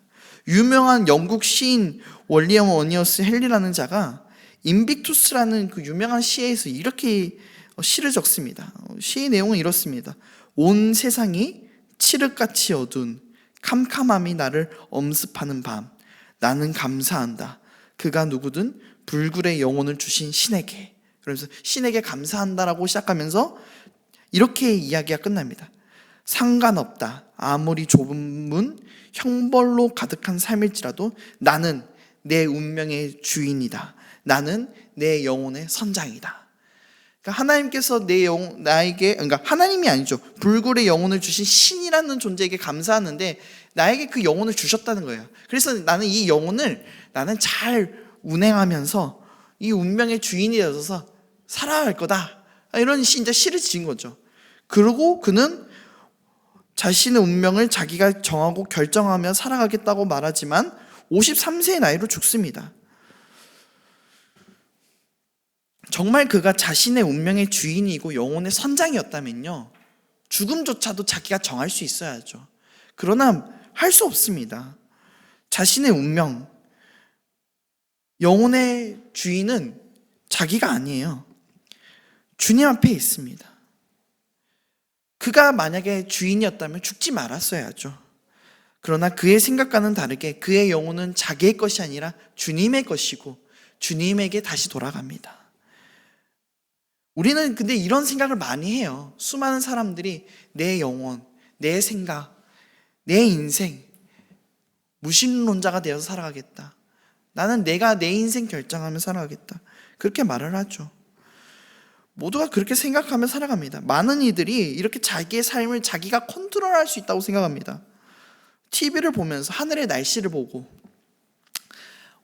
Speaker 2: 유명한 영국 시인 월리엄 워니어스 헨리라는 자가 인빅투스라는 그 유명한 시에서 이렇게 시를 적습니다. 시의 내용은 이렇습니다. 온 세상이 칠흑같이 어두운 캄캄함이 나를 엄습하는 밤, 나는 감사한다. 그가 누구든 불굴의 영혼을 주신 신에게. 그러면서 신에게 감사한다라고 시작하면서 이렇게 이야기가 끝납니다. 상관없다. 아무리 좁은 문, 형벌로 가득한 삶일지라도 나는 내 운명의 주인이다. 나는 내 영혼의 선장이다. 그러니까 하나님께서 그러니까 하나님이 아니죠. 불굴의 영혼을 주신 신이라는 존재에게 감사하는데 나에게 그 영혼을 주셨다는 거예요. 그래서 나는 이 영혼을 잘 운행하면서 이 운명의 주인이 되어서 살아갈 거다. 이런 이제 시를 지은 거죠. 그리고 그는 자신의 운명을 자기가 정하고 결정하며 살아가겠다고 말하지만 53세의 나이로 죽습니다. 정말 그가 자신의 운명의 주인이고 영혼의 선장이었다면요, 죽음조차도 자기가 정할 수 있어야죠. 그러나 할 수 없습니다. 자신의 운명, 영혼의 주인은 자기가 아니에요. 주님 앞에 있습니다. 그가 만약에 주인이었다면 죽지 말았어야죠. 그러나 그의 생각과는 다르게 그의 영혼은 자기의 것이 아니라 주님의 것이고 주님에게 다시 돌아갑니다. 우리는 근데 이런 생각을 많이 해요. 수많은 사람들이 내 영혼, 내 생각, 내 인생, 무신론자가 되어서 살아가겠다. 나는 내가 내 인생 결정하며 살아가겠다. 그렇게 말을 하죠. 모두가 그렇게 생각하며 살아갑니다. 많은 이들이 이렇게 자기의 삶을 자기가 컨트롤할 수 있다고 생각합니다. TV를 보면서 하늘의 날씨를 보고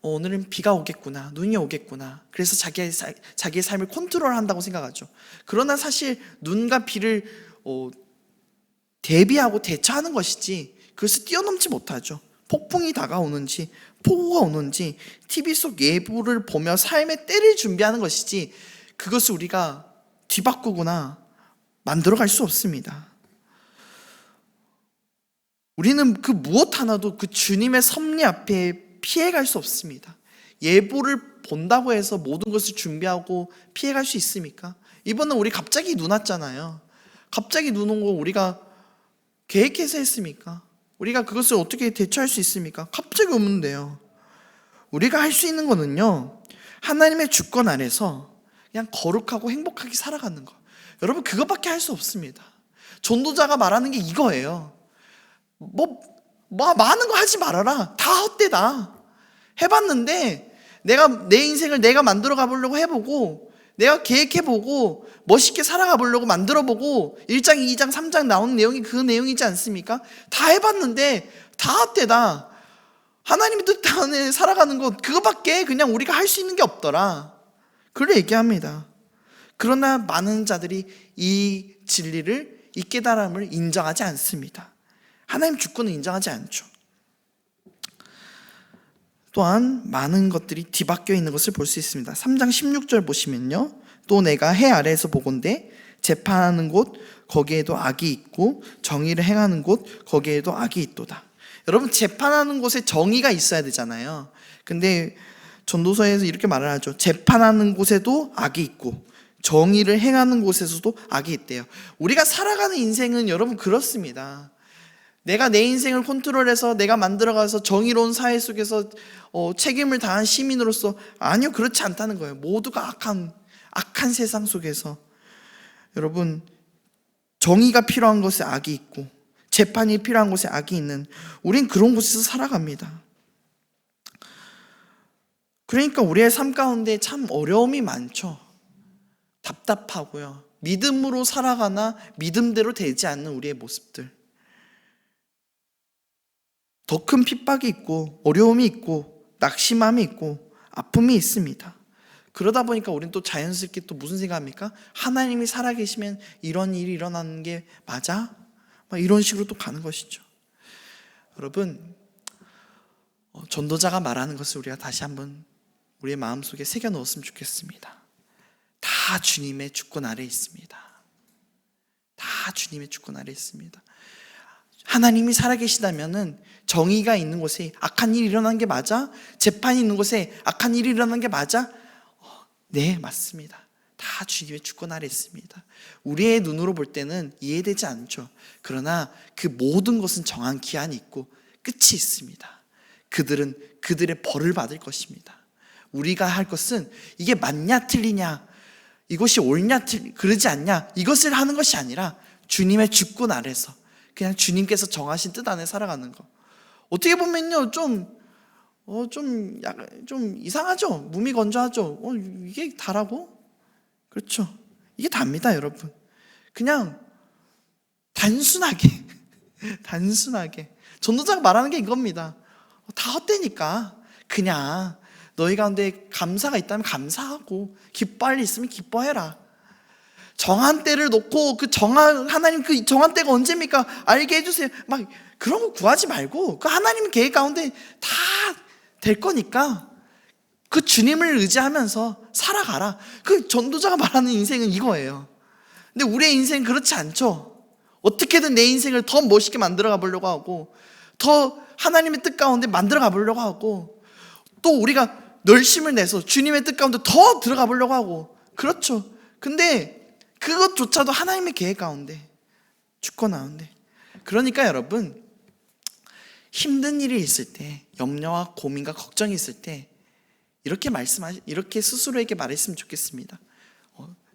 Speaker 2: 오늘은 비가 오겠구나, 눈이 오겠구나. 그래서 자기의 삶을 컨트롤한다고 생각하죠. 그러나 사실 눈과 비를 대비하고 대처하는 것이지 그것을 뛰어넘지 못하죠. 폭풍이 다가오는지 폭우가 오는지 TV 속 예보를 보며 삶의 때를 준비하는 것이지 그것을 우리가 뒤바꾸거나 만들어갈 수 없습니다. 우리는 그 무엇 하나도 그 주님의 섭리 앞에 피해갈 수 없습니다. 예보를 본다고 해서 모든 것을 준비하고 피해갈 수 있습니까? 이번에 우리 갑자기 눈 왔잖아요. 갑자기 눈 온 거 우리가 계획해서 했습니까? 우리가 그것을 어떻게 대처할 수 있습니까? 갑자기 오는데요. 우리가 할 수 있는 거는요, 하나님의 주권 아래서 그냥 거룩하고 행복하게 살아가는 거. 여러분, 그것밖에 할 수 없습니다. 전도자가 말하는 게 이거예요. 많은 거 하지 말아라. 다 헛되다. 해봤는데 내가 내 인생을 내가 만들어 가보려고 해보고 내가 계획해보고 멋있게 살아가 보려고 만들어보고 1장, 2장, 3장 나오는 내용이 그 내용이지 않습니까? 다 해봤는데 다 헛되다. 하나님의 뜻 안에 살아가는 것 그거밖에 그냥 우리가 할 수 있는 게 없더라. 그걸 얘기합니다. 그러나 많은 자들이 이 진리를, 이 깨달음을 인정하지 않습니다. 하나님 주권을 인정하지 않죠. 또한 많은 것들이 뒤바뀌어 있는 것을 볼 수 있습니다. 3장 16절 보시면요, 또 내가 해 아래에서 보건대 재판하는 곳 거기에도 악이 있고 정의를 행하는 곳 거기에도 악이 있도다. 여러분, 재판하는 곳에 정의가 있어야 되잖아요. 근데 전도서에서 이렇게 말을 하죠. 재판하는 곳에도 악이 있고 정의를 행하는 곳에서도 악이 있대요. 우리가 살아가는 인생은 여러분 그렇습니다. 내가 내 인생을 컨트롤해서 내가 만들어가서 정의로운 사회 속에서 책임을 다한 시민으로서, 아니요, 그렇지 않다는 거예요. 모두가 악한 세상 속에서 여러분, 정의가 필요한 곳에 악이 있고 재판이 필요한 곳에 악이 있는, 우린 그런 곳에서 살아갑니다. 그러니까 우리의 삶 가운데 참 어려움이 많죠. 답답하고요. 믿음으로 살아가나 믿음대로 되지 않는 우리의 모습들. 더 큰 핍박이 있고 어려움이 있고 낙심함이 있고 아픔이 있습니다. 그러다 보니까 우리는 또 자연스럽게 또 무슨 생각합니까? 하나님이 살아계시면 이런 일이 일어나는 게 맞아? 막 이런 식으로 또 가는 것이죠. 여러분, 전도자가 말하는 것을 우리가 다시 한번 우리의 마음속에 새겨 넣었으면 좋겠습니다. 다 주님의 주권 아래 있습니다. 다 주님의 주권 아래 있습니다. 하나님이 살아계시다면은 정의가 있는 곳에 악한 일이 일어나는 게 맞아? 재판이 있는 곳에 악한 일이 일어나는 게 맞아? 네, 맞습니다. 다 주님의 주권 아래 있습니다. 우리의 눈으로 볼 때는 이해되지 않죠. 그러나 그 모든 것은 정한 기한이 있고 끝이 있습니다. 그들은 그들의 벌을 받을 것입니다. 우리가 할 것은 이게 맞냐 틀리냐, 이것이 옳냐 그러지 않냐, 이것을 하는 것이 아니라 주님의 주권 아래서 그냥 주님께서 정하신 뜻 안에 살아가는 거. 어떻게 보면요, 좀 이상하죠. 무미건조하죠. 이게 다라고? 그렇죠. 이게 답니다, 여러분. 그냥 단순하게 전도자가 말하는 게 이겁니다. 다 헛되니까 그냥 너희 가운데 감사가 있다면 감사하고 기뻐할 일 있으면 기뻐해라. 정한 때를 놓고 하나님 그 정한 때가 언제입니까? 알게 해주세요. 막 그런 거 구하지 말고 그 하나님 계획 가운데 다 될 거니까 그 주님을 의지하면서 살아가라. 그 전도자가 말하는 인생은 이거예요. 근데 우리의 인생은 그렇지 않죠. 어떻게든 내 인생을 더 멋있게 만들어 가보려고 하고 더 하나님의 뜻 가운데 만들어 가보려고 하고 또 우리가 열심을 내서 주님의 뜻 가운데 더 들어가 보려고 하고, 그렇죠. 근데 그것조차도 하나님의 계획 가운데, 주권 가운데. 그러니까 여러분, 힘든 일이 있을 때, 염려와 고민과 걱정이 있을 때 이렇게 스스로에게 말했으면 좋겠습니다.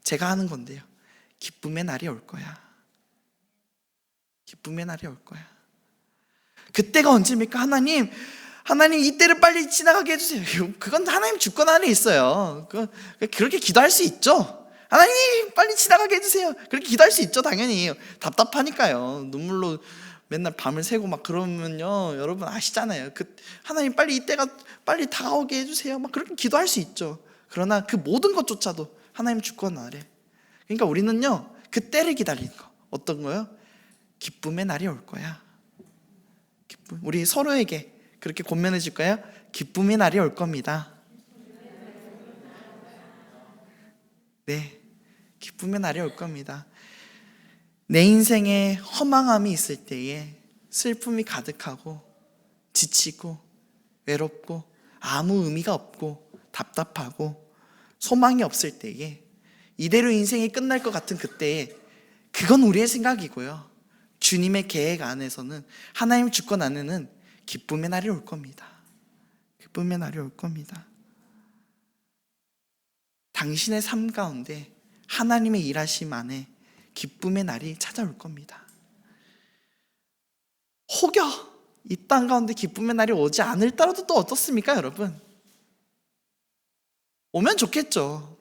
Speaker 2: 제가 하는 건데요, 기쁨의 날이 올 거야. 기쁨의 날이 올 거야. 그때가 언제입니까? 하나님 이때를 빨리 지나가게 해주세요. 그건 하나님 주권 안에 있어요. 그렇게 기도할 수 있죠. 하나님 빨리 지나가게 해주세요. 그렇게 기도할 수 있죠. 당연히 답답하니까요. 눈물로 맨날 밤을 새고 막 그러면요, 여러분 아시잖아요. 하나님 빨리 이때가 빨리 다가오게 해주세요. 막 그렇게 기도할 수 있죠. 그러나 그 모든 것조차도 하나님 주권 아래. 그러니까 우리는요, 그 때를 기다리는 거. 어떤 거요? 기쁨의 날이 올 거야. 우리 서로에게 그렇게 권면해 줄까요? 기쁨의 날이 올 겁니다. 네, 기쁨의 날이 올 겁니다. 내 인생에 허망함이 있을 때에, 슬픔이 가득하고 지치고 외롭고 아무 의미가 없고 답답하고 소망이 없을 때에, 이대로 인생이 끝날 것 같은 그때에, 그건 우리의 생각이고요, 주님의 계획 안에서는, 하나님 주권 안에는 기쁨의 날이 올 겁니다. 기쁨의 날이 올 겁니다. 당신의 삶 가운데 하나님의 일하심 안에 기쁨의 날이 찾아올 겁니다. 혹여 이 땅 가운데 기쁨의 날이 오지 않을더라도 또 어떻습니까, 여러분? 오면 좋겠죠.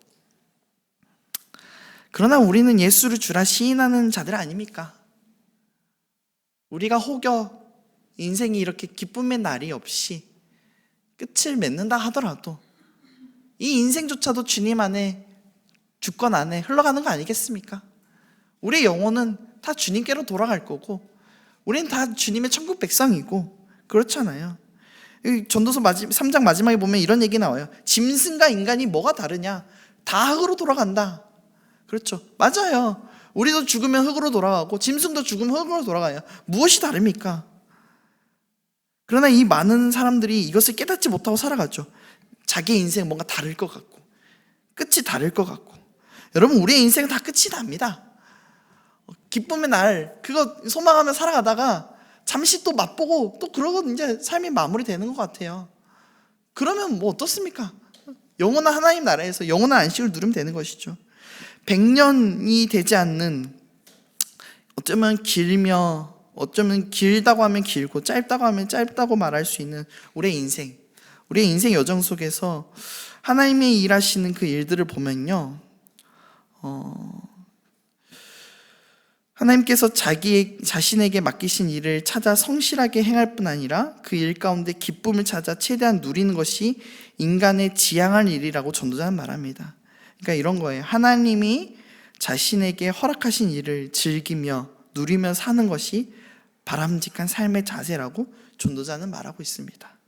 Speaker 2: 그러나 우리는 예수를 주라 시인하는 자들 아닙니까? 우리가 혹여 인생이 이렇게 기쁨의 날이 없이 끝을 맺는다 하더라도 이 인생조차도 주님 안에, 주권 안에 흘러가는 거 아니겠습니까? 우리의 영혼은 다 주님께로 돌아갈 거고, 우리는 다 주님의 천국 백성이고, 그렇잖아요. 전도서 3장 마지막에 보면 이런 얘기 나와요. 짐승과 인간이 뭐가 다르냐? 다 흙으로 돌아간다. 그렇죠, 맞아요. 우리도 죽으면 흙으로 돌아가고 짐승도 죽으면 흙으로 돌아가요. 무엇이 다릅니까? 그러나 이 많은 사람들이 이것을 깨닫지 못하고 살아가죠. 자기 인생 뭔가 다를 것 같고, 끝이 다를 것 같고. 여러분, 우리의 인생은 다 끝이 납니다. 기쁨의 날, 그거 소망하며 살아가다가 잠시 또 맛보고 또 그러고 이제 삶이 마무리되는 것 같아요. 그러면 뭐 어떻습니까? 영원한 하나님 나라에서 영원한 안식을 누리면 되는 것이죠. 100년이 되지 않는, 어쩌면 길다고 하면 길고 짧다고 하면 짧다고 말할 수 있는 우리의 인생 여정 속에서 하나님이 일하시는 그 일들을 보면요, 하나님께서 자신에게 맡기신 일을 찾아 성실하게 행할 뿐 아니라 그 일 가운데 기쁨을 찾아 최대한 누리는 것이 인간의 지향할 일이라고 전도자는 말합니다. 그러니까 이런 거예요. 하나님이 자신에게 허락하신 일을 즐기며 누리며 사는 것이 바람직한 삶의 자세라고 전도자는 말하고 있습니다.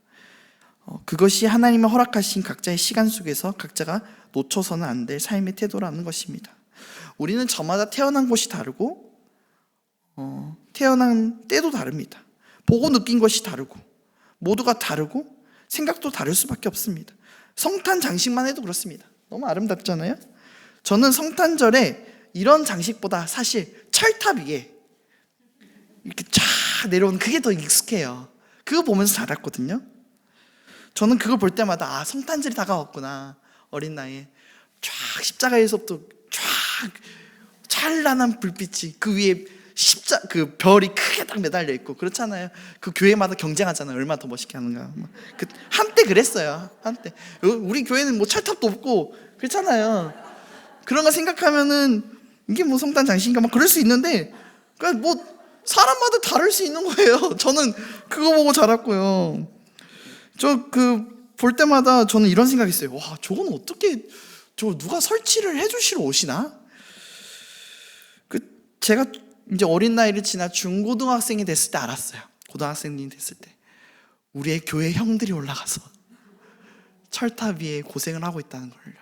Speaker 2: 그것이 하나님이 허락하신 각자의 시간 속에서 각자가 놓쳐서는 안 될 삶의 태도라는 것입니다. 우리는 저마다 태어난 곳이 다르고 태어난 때도 다릅니다. 보고 느낀 것이 다르고 모두가 다르고 생각도 다를 수밖에 없습니다. 성탄 장식만 해도 그렇습니다. 너무 아름답잖아요. 저는 성탄절에 이런 장식보다 사실 철탑 위에 이렇게 쫙 내려오는 그게 더 익숙해요. 그거 보면서 자랐거든요. 저는 그걸 볼 때마다 성탄절이 다가왔구나. 어린 나이에 쫙 십자가에서부터 쫙 찬란한 불빛이 그 위에 그 별이 크게 딱 매달려 있고 그렇잖아요. 그 교회마다 경쟁하잖아요. 얼마나 더 멋있게 하는가. 한때 그랬어요. 한때 우리 교회는 뭐 철탑도 없고 그렇잖아요. 그런 거 생각하면은 이게 뭐 성탄 장식인가 막 그럴 수 있는데, 그러니까 뭐 사람마다 다를 수 있는 거예요. 저는 그거 보고 자랐고요. 저 볼 때마다 저는 이런 생각했어요. 와, 저건 어떻게, 저거 누가 설치를 해주시러 오시나? 제가 이제 어린 나이를 지나 중고등학생이 됐을 때 알았어요. 고등학생이 됐을 때 우리의 교회 형들이 올라가서 철탑 위에 고생을 하고 있다는 걸요.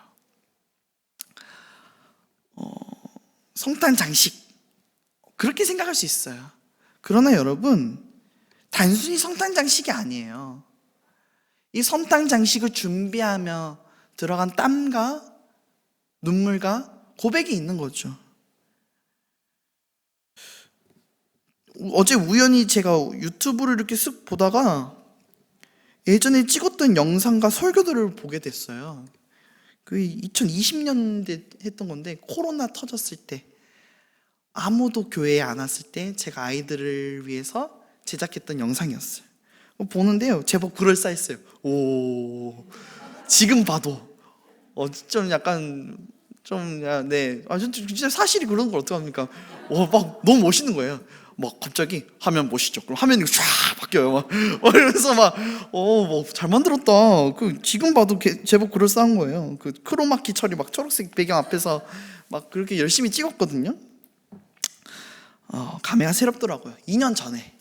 Speaker 2: 성탄 장식 그렇게 생각할 수 있어요. 그러나 여러분, 단순히 성탄 장식이 아니에요. 이 선탕 장식을 준비하며 들어간 땀과 눈물과 고백이 있는 거죠. 어제 우연히 제가 유튜브를 이렇게 쓱 보다가 예전에 찍었던 영상과 설교들을 보게 됐어요. 그 2020년대 했던 건데, 코로나 터졌을 때 아무도 교회에 안 왔을 때 제가 아이들을 위해서 제작했던 영상이었어요. 보는데요, 제법 그럴싸했어요. 오, 지금 봐도 좀 약간 진짜 사실이 그런 걸 어떡합니까? 막 너무 멋있는 거예요. 막 갑자기 화면 보시죠. 그럼 화면이 쫙 바뀌어요. 막 이러면서 잘 만들었다. 지금 봐도 제법 그럴싸한 거예요. 그 크로마키 처리 막 초록색 배경 앞에서 막 그렇게 열심히 찍었거든요. 감회가 새롭더라고요. 2년 전에,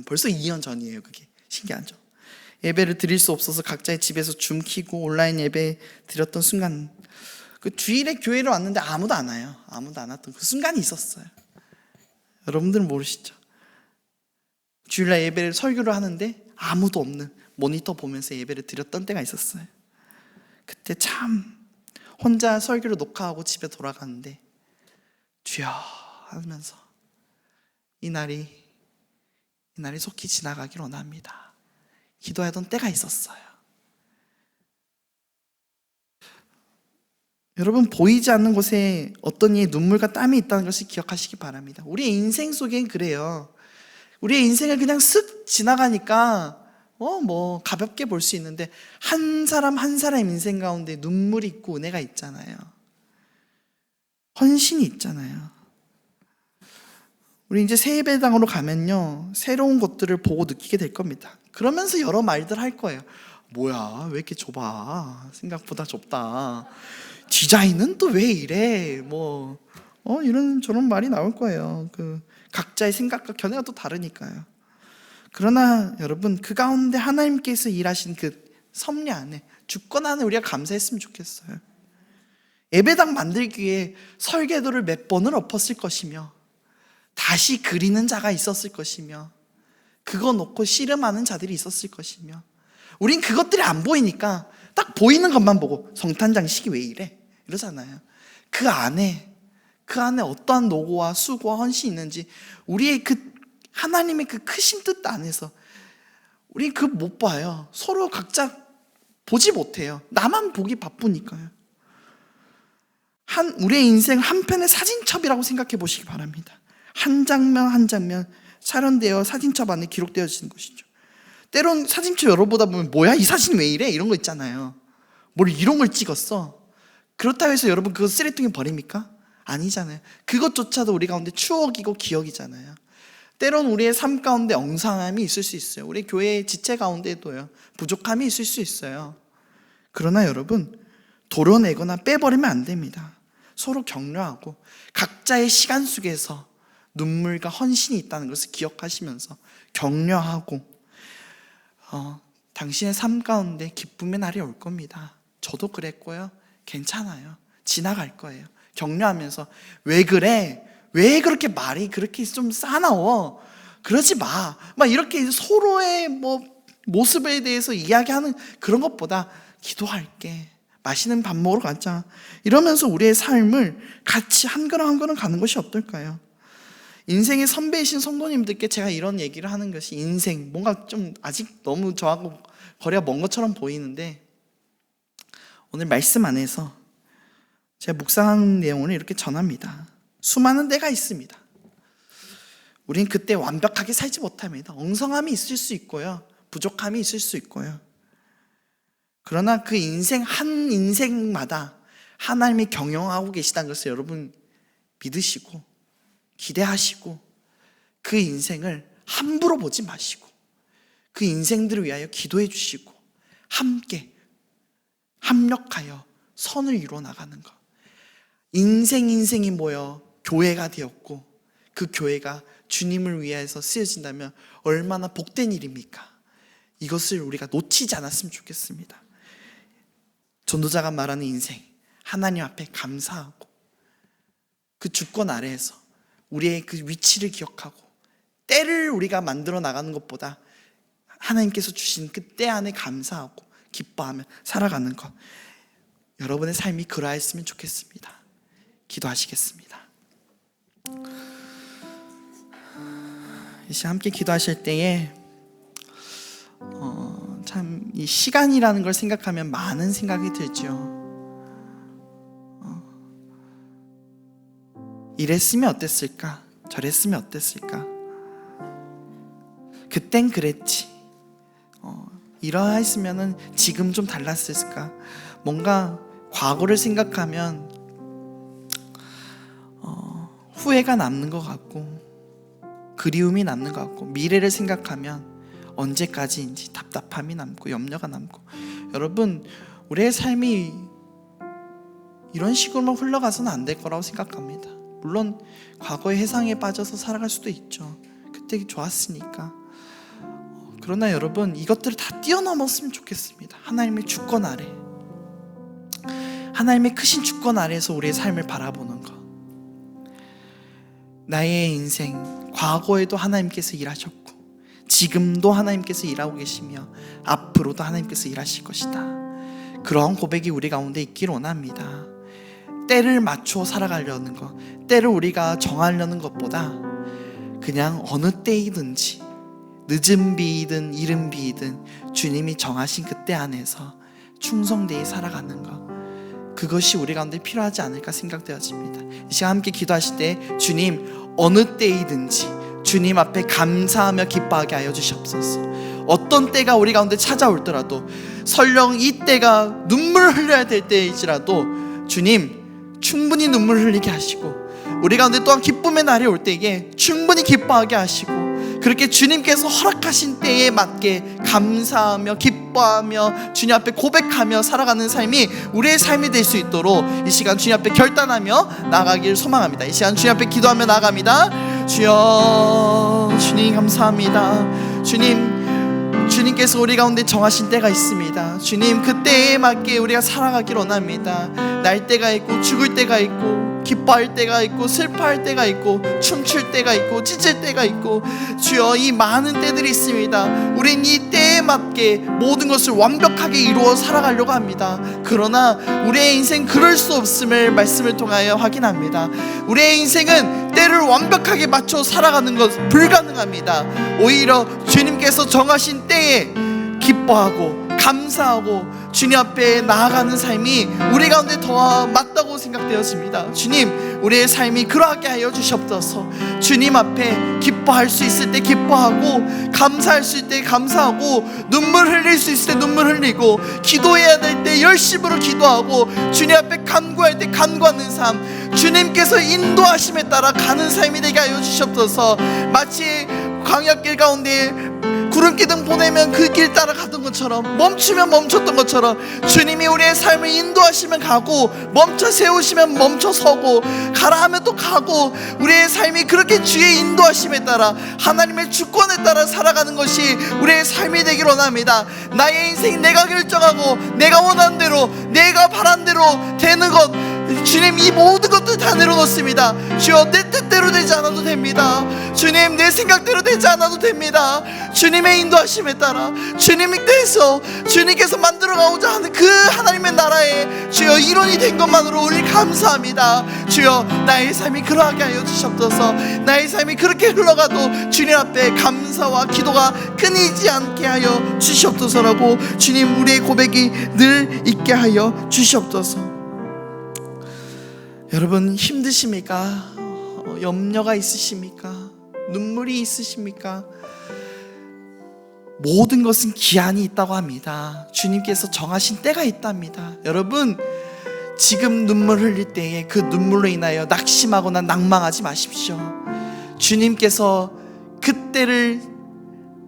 Speaker 2: 벌써 2년 전이에요. 그게 신기하죠. 예배를 드릴 수 없어서 각자의 집에서 줌 키고 온라인 예배 드렸던 순간, 그 주일에 교회를 왔는데 아무도 안 와요. 아무도 안 왔던 그 순간이 있었어요. 여러분들은 모르시죠? 주일날 예배를 설교를 하는데 아무도 없는 모니터 보면서 예배를 드렸던 때가 있었어요. 그때 참 혼자 설교를 녹화하고 집에 돌아가는데 주여 하면서 이 날이 속히 지나가길 원합니다. 기도하던 때가 있었어요. 여러분, 보이지 않는 곳에 어떤 이의 눈물과 땀이 있다는 것을 기억하시기 바랍니다. 우리의 인생 속엔 그래요. 우리의 인생을 그냥 쓱 지나가니까 가볍게 볼 수 있는데, 한 사람 한 사람 인생 가운데 눈물이 있고 은혜가 있잖아요. 헌신이 있잖아요. 우리 이제 새 예배당으로 가면요, 새로운 것들을 보고 느끼게 될 겁니다. 그러면서 여러 말들 할 거예요. 뭐야, 왜 이렇게 좁아? 생각보다 좁다. 디자인은 또 왜 이래? 이런 저런 말이 나올 거예요. 각자의 생각과 견해가 또 다르니까요. 그러나 여러분, 그 가운데 하나님께서 일하신 그 섭리 안에, 주권 안에 우리가 감사했으면 좋겠어요. 예배당 만들기 위해 설계도를 몇 번을 엎었을 것이며, 다시 그리는 자가 있었을 것이며, 그거 놓고 씨름하는 자들이 있었을 것이며, 우린 그것들이 안 보이니까 딱 보이는 것만 보고 성탄장식이 왜 이래? 이러잖아요. 그 안에 어떠한 노고와 수고와 헌신이 있는지, 우리의 하나님의 그 크신 뜻 안에서 우리 못 봐요. 서로 각자 보지 못해요. 나만 보기 바쁘니까요. 우리의 인생 한 편의 사진첩이라고 생각해 보시기 바랍니다. 한 장면 한 장면 촬영되어 사진첩 안에 기록되어지는 것이죠. 때론 사진첩 열어보다 보면 뭐야, 이 사진 왜 이래? 이런 거 있잖아요. 뭘 이런 걸 찍었어? 그렇다고 해서 여러분 그거 쓰레기통에 버립니까? 아니잖아요. 그것조차도 우리 가운데 추억이고 기억이잖아요. 때론 우리의 삶 가운데 엉성함이 있을 수 있어요. 우리 교회의 지체 가운데도요, 부족함이 있을 수 있어요. 그러나 여러분, 도려내거나 빼버리면 안 됩니다. 서로 격려하고 각자의 시간 속에서 눈물과 헌신이 있다는 것을 기억하시면서 격려하고, 당신의 삶 가운데 기쁨의 날이 올 겁니다. 저도 그랬고요. 괜찮아요. 지나갈 거예요. 격려하면서, 왜 그래? 왜 그렇게 말이 그렇게 좀 싸나워? 그러지 마. 막 이렇게 서로의 모습에 대해서 이야기하는 그런 것보다 기도할게. 맛있는 밥 먹으러 가자. 이러면서 우리의 삶을 같이 한 걸음 한 걸음 가는 것이 어떨까요? 인생의 선배이신 성도님들께 제가 이런 얘기를 하는 것이, 인생 뭔가 좀 아직 너무 저하고 거리가 먼 것처럼 보이는데, 오늘 말씀 안에서 제가 묵상한 내용을 이렇게 전합니다. 수많은 때가 있습니다. 우린 그때 완벽하게 살지 못합니다. 엉성함이 있을 수 있고요, 부족함이 있을 수 있고요. 그러나 그 인생 한 인생마다 하나님이 경영하고 계시다는 것을 여러분 믿으시고 기대하시고, 그 인생을 함부로 보지 마시고 그 인생들을 위하여 기도해 주시고 함께 합력하여 선을 이루어 나가는 것. 인생이 모여 교회가 되었고, 그 교회가 주님을 위해서 쓰여진다면 얼마나 복된 일입니까? 이것을 우리가 놓치지 않았으면 좋겠습니다. 전도자가 말하는 인생, 하나님 앞에 감사하고 그 주권 아래에서 우리의 그 위치를 기억하고, 때를 우리가 만들어 나가는 것보다 하나님께서 주신 그 때 안에 감사하고 기뻐하며 살아가는 것, 여러분의 삶이 그러했으면 좋겠습니다. 기도하시겠습니다. 이 시간 함께 기도하실 때에 참 이 시간이라는 걸 생각하면 많은 생각이 들죠. 이랬으면 어땠을까? 저랬으면 어땠을까? 그땐 그랬지. 이러했으면은 지금 좀 달랐을까? 뭔가 과거를 생각하면 후회가 남는 것 같고, 그리움이 남는 것 같고, 미래를 생각하면 언제까지인지 답답함이 남고 염려가 남고. 여러분, 우리의 삶이 이런 식으로만 흘러가서는 안 될 거라고 생각합니다. 물론 과거의 해상에 빠져서 살아갈 수도 있죠. 그때 좋았으니까. 그러나 여러분, 이것들을 다 뛰어넘었으면 좋겠습니다. 하나님의 주권 아래, 하나님의 크신 주권 아래에서 우리의 삶을 바라보는 것. 나의 인생, 과거에도 하나님께서 일하셨고 지금도 하나님께서 일하고 계시며 앞으로도 하나님께서 일하실 것이다. 그러한 고백이 우리 가운데 있기를 원합니다. 때를 맞춰 살아가려는 것, 때를 우리가 정하려는 것보다 그냥 어느 때이든지, 늦은 비이든 이른 비이든 주님이 정하신 그때 안에서 충성되이 살아가는 것, 그것이 우리 가운데 필요하지 않을까 생각되어집니다. 이 시간 함께 기도하실 때 주님, 어느 때이든지 주님 앞에 감사하며 기뻐하게 하여 주시옵소서. 어떤 때가 우리 가운데 찾아올더라도, 설령 이 때가 눈물을 흘려야 될 때일지라도 주님 충분히 눈물 흘리게 하시고, 우리 가운데 또한 기쁨의 날이 올 때에 충분히 기뻐하게 하시고, 그렇게 주님께서 허락하신 때에 맞게 감사하며 기뻐하며 주님 앞에 고백하며 살아가는 삶이 우리의 삶이 될 수 있도록 이 시간 주님 앞에 결단하며 나아가기를 소망합니다. 이 시간 주님 앞에 기도하며 나아갑니다. 주여, 주님 감사합니다. 주님께서 우리 가운데 정하신 때가 있습니다. 주님, 그 때에 맞게 우리가 살아가기를 원합니다. 날 때가 있고 죽을 때가 있고, 기뻐할 때가 있고 슬퍼할 때가 있고, 춤출 때가 있고 찢을 때가 있고, 주여, 이 많은 때들이 있습니다. 우린 이 때에 맞게 모든 것을 완벽하게 이루어 살아가려고 합니다. 그러나 우리의 인생 그럴 수 없음을 말씀을 통하여 확인합니다. 우리의 인생은 때를 완벽하게 맞춰 살아가는 것 불가능합니다. 오히려 주님께서 정하신 때에 기뻐하고 감사하고 주님 앞에 나아가는 삶이 우리 가운데 더 맞다고 생각되었습니다. 주님, 우리의 삶이 그러하게 하여 주시옵소서. 주님 앞에 기뻐할 수 있을 때 기뻐하고, 감사할 수 있을 때 감사하고, 눈물 흘릴 수 있을 때 눈물 흘리고, 기도해야 될 때 열심으로 기도하고, 주님 앞에 간구할 때 간구하는 삶, 주님께서 인도하심에 따라 가는 삶이 되게 하여 주시옵소서. 마치 광야길 가운데 구름기둥 보내면 그 길 따라 가던 것처럼, 멈추면 멈췄던 것처럼 주님이 우리의 삶을 인도하시면 가고, 멈춰 세우시면 멈춰 서고, 가라 하면 또 가고, 우리의 삶이 그렇게 주의 인도하심에 따라 하나님의 주권에 따라 살아가는 것이 우리의 삶이 되기를 원합니다. 나의 인생 내가 결정하고 내가 원하는 대로, 내가 바란 대로 되는 것, 주님, 이 모든 것들 다 내려놓습니다. 주여, 내 뜻대로 되지 않아도 됩니다. 주님, 내 생각대로 되지 않아도 됩니다. 주님의 인도하심에 따라 주님께서 만들어가고자 하는 그 하나님의 나라에 주여 일원이 된 것만으로 우리 감사합니다. 주여, 나의 삶이 그러하게 하여 주시옵소서. 나의 삶이 그렇게 흘러가도 주님 앞에 감사와 기도가 끊이지 않게 하여 주시옵소서라고 주님, 우리의 고백이 늘 있게 하여 주시옵소서. 여러분, 힘드십니까? 염려가 있으십니까? 눈물이 있으십니까? 모든 것은 기한이 있다고 합니다. 주님께서 정하신 때가 있답니다. 여러분, 지금 눈물 흘릴 때에 그 눈물로 인하여 낙심하거나 낭망하지 마십시오. 주님께서 그때를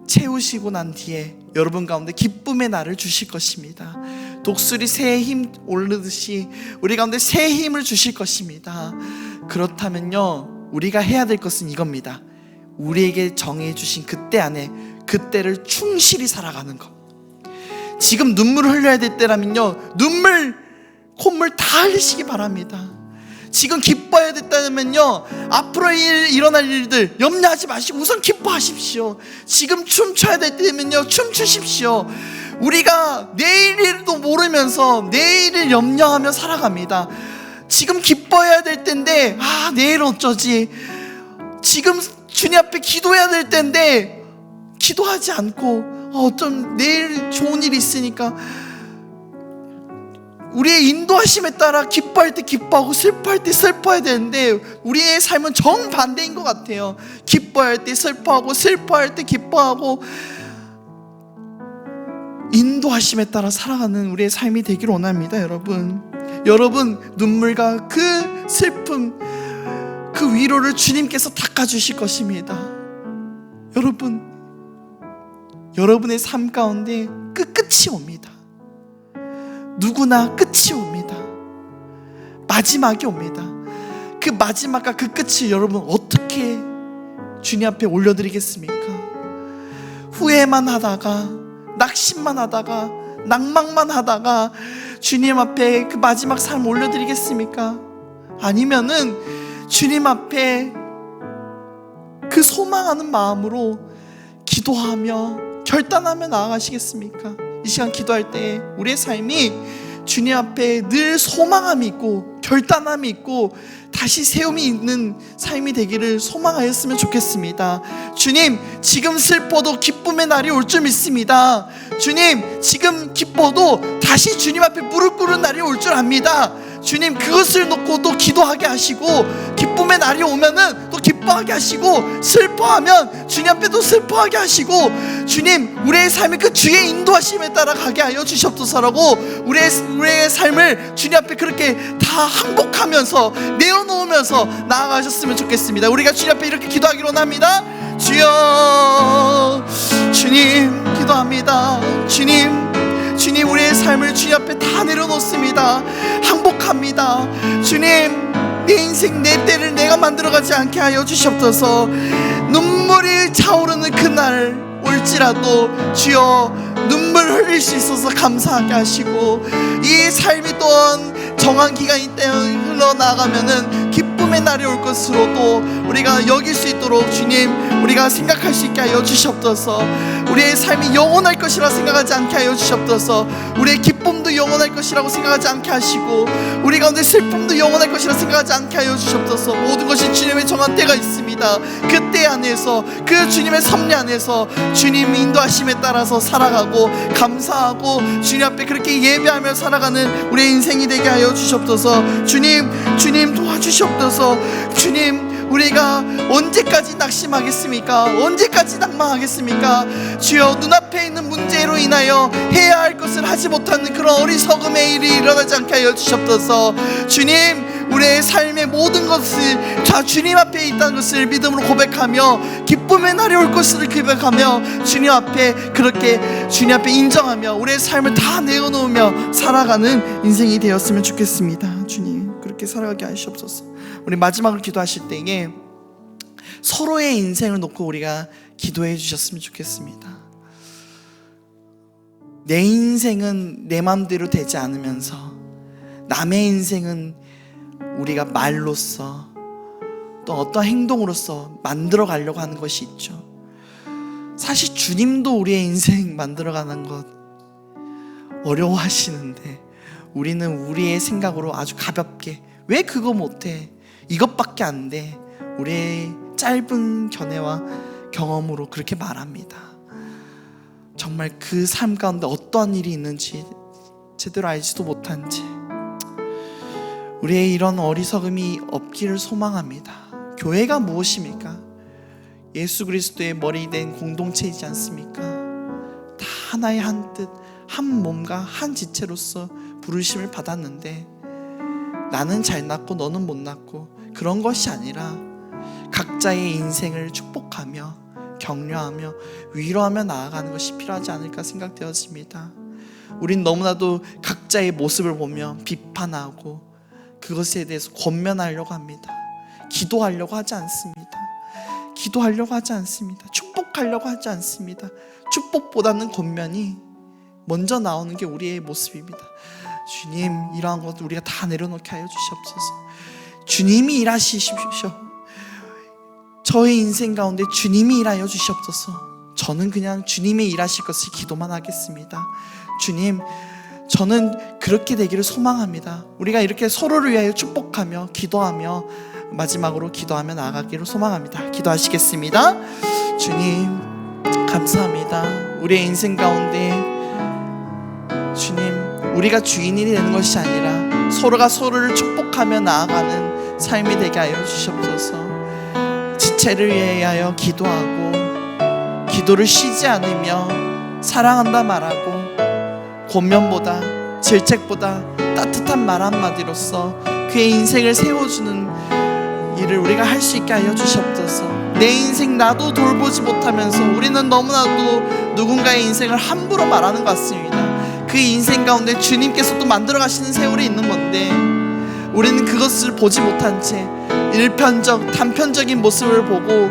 Speaker 2: 채우시고 난 뒤에 여러분 가운데 기쁨의 날을 주실 것입니다. 독수리 새에 힘 오르듯이 우리 가운데 새의 힘을 주실 것입니다. 그렇다면요, 우리가 해야 될 것은 이겁니다. 우리에게 정해 주신 그때 안에 그때를 충실히 살아가는 것. 지금 눈물을 흘려야 될 때라면요, 콧물 다 흘리시기 바랍니다. 지금 기뻐해야 됐다면요, 앞으로 일어날 일들 염려하지 마시고 우선 기뻐하십시오. 지금 춤춰야 될 때면요, 춤추십시오. 우리가 내일일도 모르면서 내일을 염려하며 살아갑니다. 지금 기뻐해야 될 텐데 내일 어쩌지? 지금 주님 앞에 기도해야 될 텐데 기도하지 않고 어쩜 내일 좋은 일이 있으니까, 우리의 인도하심에 따라 기뻐할 때 기뻐하고 슬퍼할 때 슬퍼해야 되는데 우리의 삶은 정반대인 것 같아요. 기뻐할 때 슬퍼하고 슬퍼할 때 기뻐하고, 인도하심에 따라 살아가는 우리의 삶이 되기를 원합니다. 여러분 눈물과 그 슬픔, 그 위로를 주님께서 닦아주실 것입니다. 여러분의 삶 가운데 끝이 옵니다. 누구나 끝이 옵니다. 마지막이 옵니다. 그 마지막과 그 끝을 여러분 어떻게 주님 앞에 올려드리겠습니까? 후회만 하다가, 낙심만 하다가, 낭망만 하다가 주님 앞에 그 마지막 삶 올려드리겠습니까? 아니면은 주님 앞에 그 소망하는 마음으로 기도하며 결단하며 나아가시겠습니까? 이 시간 기도할 때 우리의 삶이 주님 앞에 늘 소망함이 있고 결단함이 있고 다시 세움이 있는 삶이 되기를 소망하였으면 좋겠습니다. 주님, 지금 슬퍼도 기쁨의 날이 올 줄 믿습니다. 주님, 지금 기뻐도 다시 주님 앞에 무릎 꿇는 날이 올 줄 압니다. 주님, 그것을 놓고 또 기도하게 하시고, 기쁨의 날이 오면은 또 기뻐하게 하시고, 슬퍼하면 주님 앞에 또 슬퍼하게 하시고, 주님, 우리의 삶이 그 주의 인도하심에 따라 가게 하여 주시옵소서라고, 우리의 삶을 주님 앞에 그렇게 다 항복하면서 내어놓으면서 나아가셨으면 좋겠습니다. 우리가 주님 앞에 이렇게 기도하기로 원합니다. 주여, 주님 기도합니다. 주님, 우리의 삶을 주님 앞에 다 내려놓습니다. 항복합니다. 주님, 내 인생 내 때를 내가 만들어가지 않게 하여 주시옵소서. 눈물이 차오르는 그날 올지라도 주여, 눈물 흘릴 수 있어서 감사하게 하시고, 이 삶이 또한 정한 기간이 때 흘러나가면은 기쁨의 날이 올 것으로 또 우리가 여길 수 있도록 주님, 우리가 생각할 수 있게 하여 주시옵소서. 우리의 삶이 영원할 것이라 생각하지 않게 하여 주시옵소서. 우리의 기쁨도 영원할 것이라고 생각하지 않게 하시고, 우리 가운데 슬픔도 영원할 것이라 생각하지 않게 하여 주시옵소서. 모든 것이 주님의 정한 때가 있습니다. 그 때 안에서, 그 주님의 섭리 안에서 주님 인도하심에 따라서 살아가고 감사하고 주님 앞에 그렇게 예배하며 살아가는 우리의 인생이 되게 하여 주시옵소서. 주님 도와주시옵소서. 주님, 우리가 언제까지 낙심하겠습니까? 언제까지 낭망하겠습니까? 주여, 눈앞에 있는 문제로 인하여 해야 할 것을 하지 못하는 그런 어리석음의 일이 일어나지 않게 하여 주시옵소서. 주님, 우리의 삶의 모든 것을 다 주님 앞에 있다는 것을 믿음으로 고백하며 기쁨의 날이 올 것을 고백하며 주님 앞에 그렇게 주님 앞에 인정하며 우리의 삶을 다 내어놓으며 살아가는 인생이 되었으면 좋겠습니다. 주님, 그렇게 살아가게 하시옵소서. 우리 마지막으로 기도하실 때에 서로의 인생을 놓고 우리가 기도해 주셨으면 좋겠습니다. 내 인생은 내 마음대로 되지 않으면서 남의 인생은 우리가 말로써 또 어떤 행동으로써 만들어 가려고 하는 것이 있죠. 사실 주님도 우리의 인생 만들어가는 것 어려워하시는데 우리는 우리의 생각으로 아주 가볍게, 왜 그거 못해? 이것밖에 안 돼. 우리의 짧은 견해와 경험으로 그렇게 말합니다. 정말 그 삶 가운데 어떠한 일이 있는지 제대로 알지도 못한 채 우리의 이런 어리석음이 없기를 소망합니다. 교회가 무엇입니까? 예수 그리스도의 머리 된 공동체이지 않습니까? 다 하나의 한 뜻, 한 몸과 한 지체로서 부르심을 받았는데 나는 잘났고 너는 못났고 그런 것이 아니라 각자의 인생을 축복하며 격려하며 위로하며 나아가는 것이 필요하지 않을까 생각되었습니다. 우린 너무나도 각자의 모습을 보며 비판하고 그것에 대해서 권면하려고 합니다. 기도하려고 하지 않습니다. 기도하려고 하지 않습니다. 축복하려고 하지 않습니다. 축복보다는 권면이 먼저 나오는 게 우리의 모습입니다. 주님, 이러한 것도 우리가 다 내려놓게 하여 주시옵소서. 주님이 일하시십시오. 저의 인생 가운데 주님이 일하여 주시옵소서. 저는 그냥 주님이 일하실 것을 기도만 하겠습니다. 주님, 저는 그렇게 되기를 소망합니다. 우리가 이렇게 서로를 위하여 축복하며 기도하며 마지막으로 기도하며 나아가기를 소망합니다. 기도하시겠습니다. 주님, 감사합니다. 우리의 인생 가운데 주님, 우리가 주인이 되는 것이 아니라 서로가 서로를 축복하며 나아가는 삶이 되게 하여 주시옵소서. 지체를 위하여 기도하고 기도를 쉬지 않으며 사랑한다 말하고 권면보다 질책보다 따뜻한 말 한마디로써 그의 인생을 세워주는 일을 우리가 할 수 있게 하여 주시옵소서. 내 인생 나도 돌보지 못하면서 우리는 너무나도 누군가의 인생을 함부로 말하는 것 같습니다. 그 인생 가운데 주님께서 또 만들어 가시는 세월이 있는 건데 우리는 그것을 보지 못한 채 일편적 단편적인 모습을 보고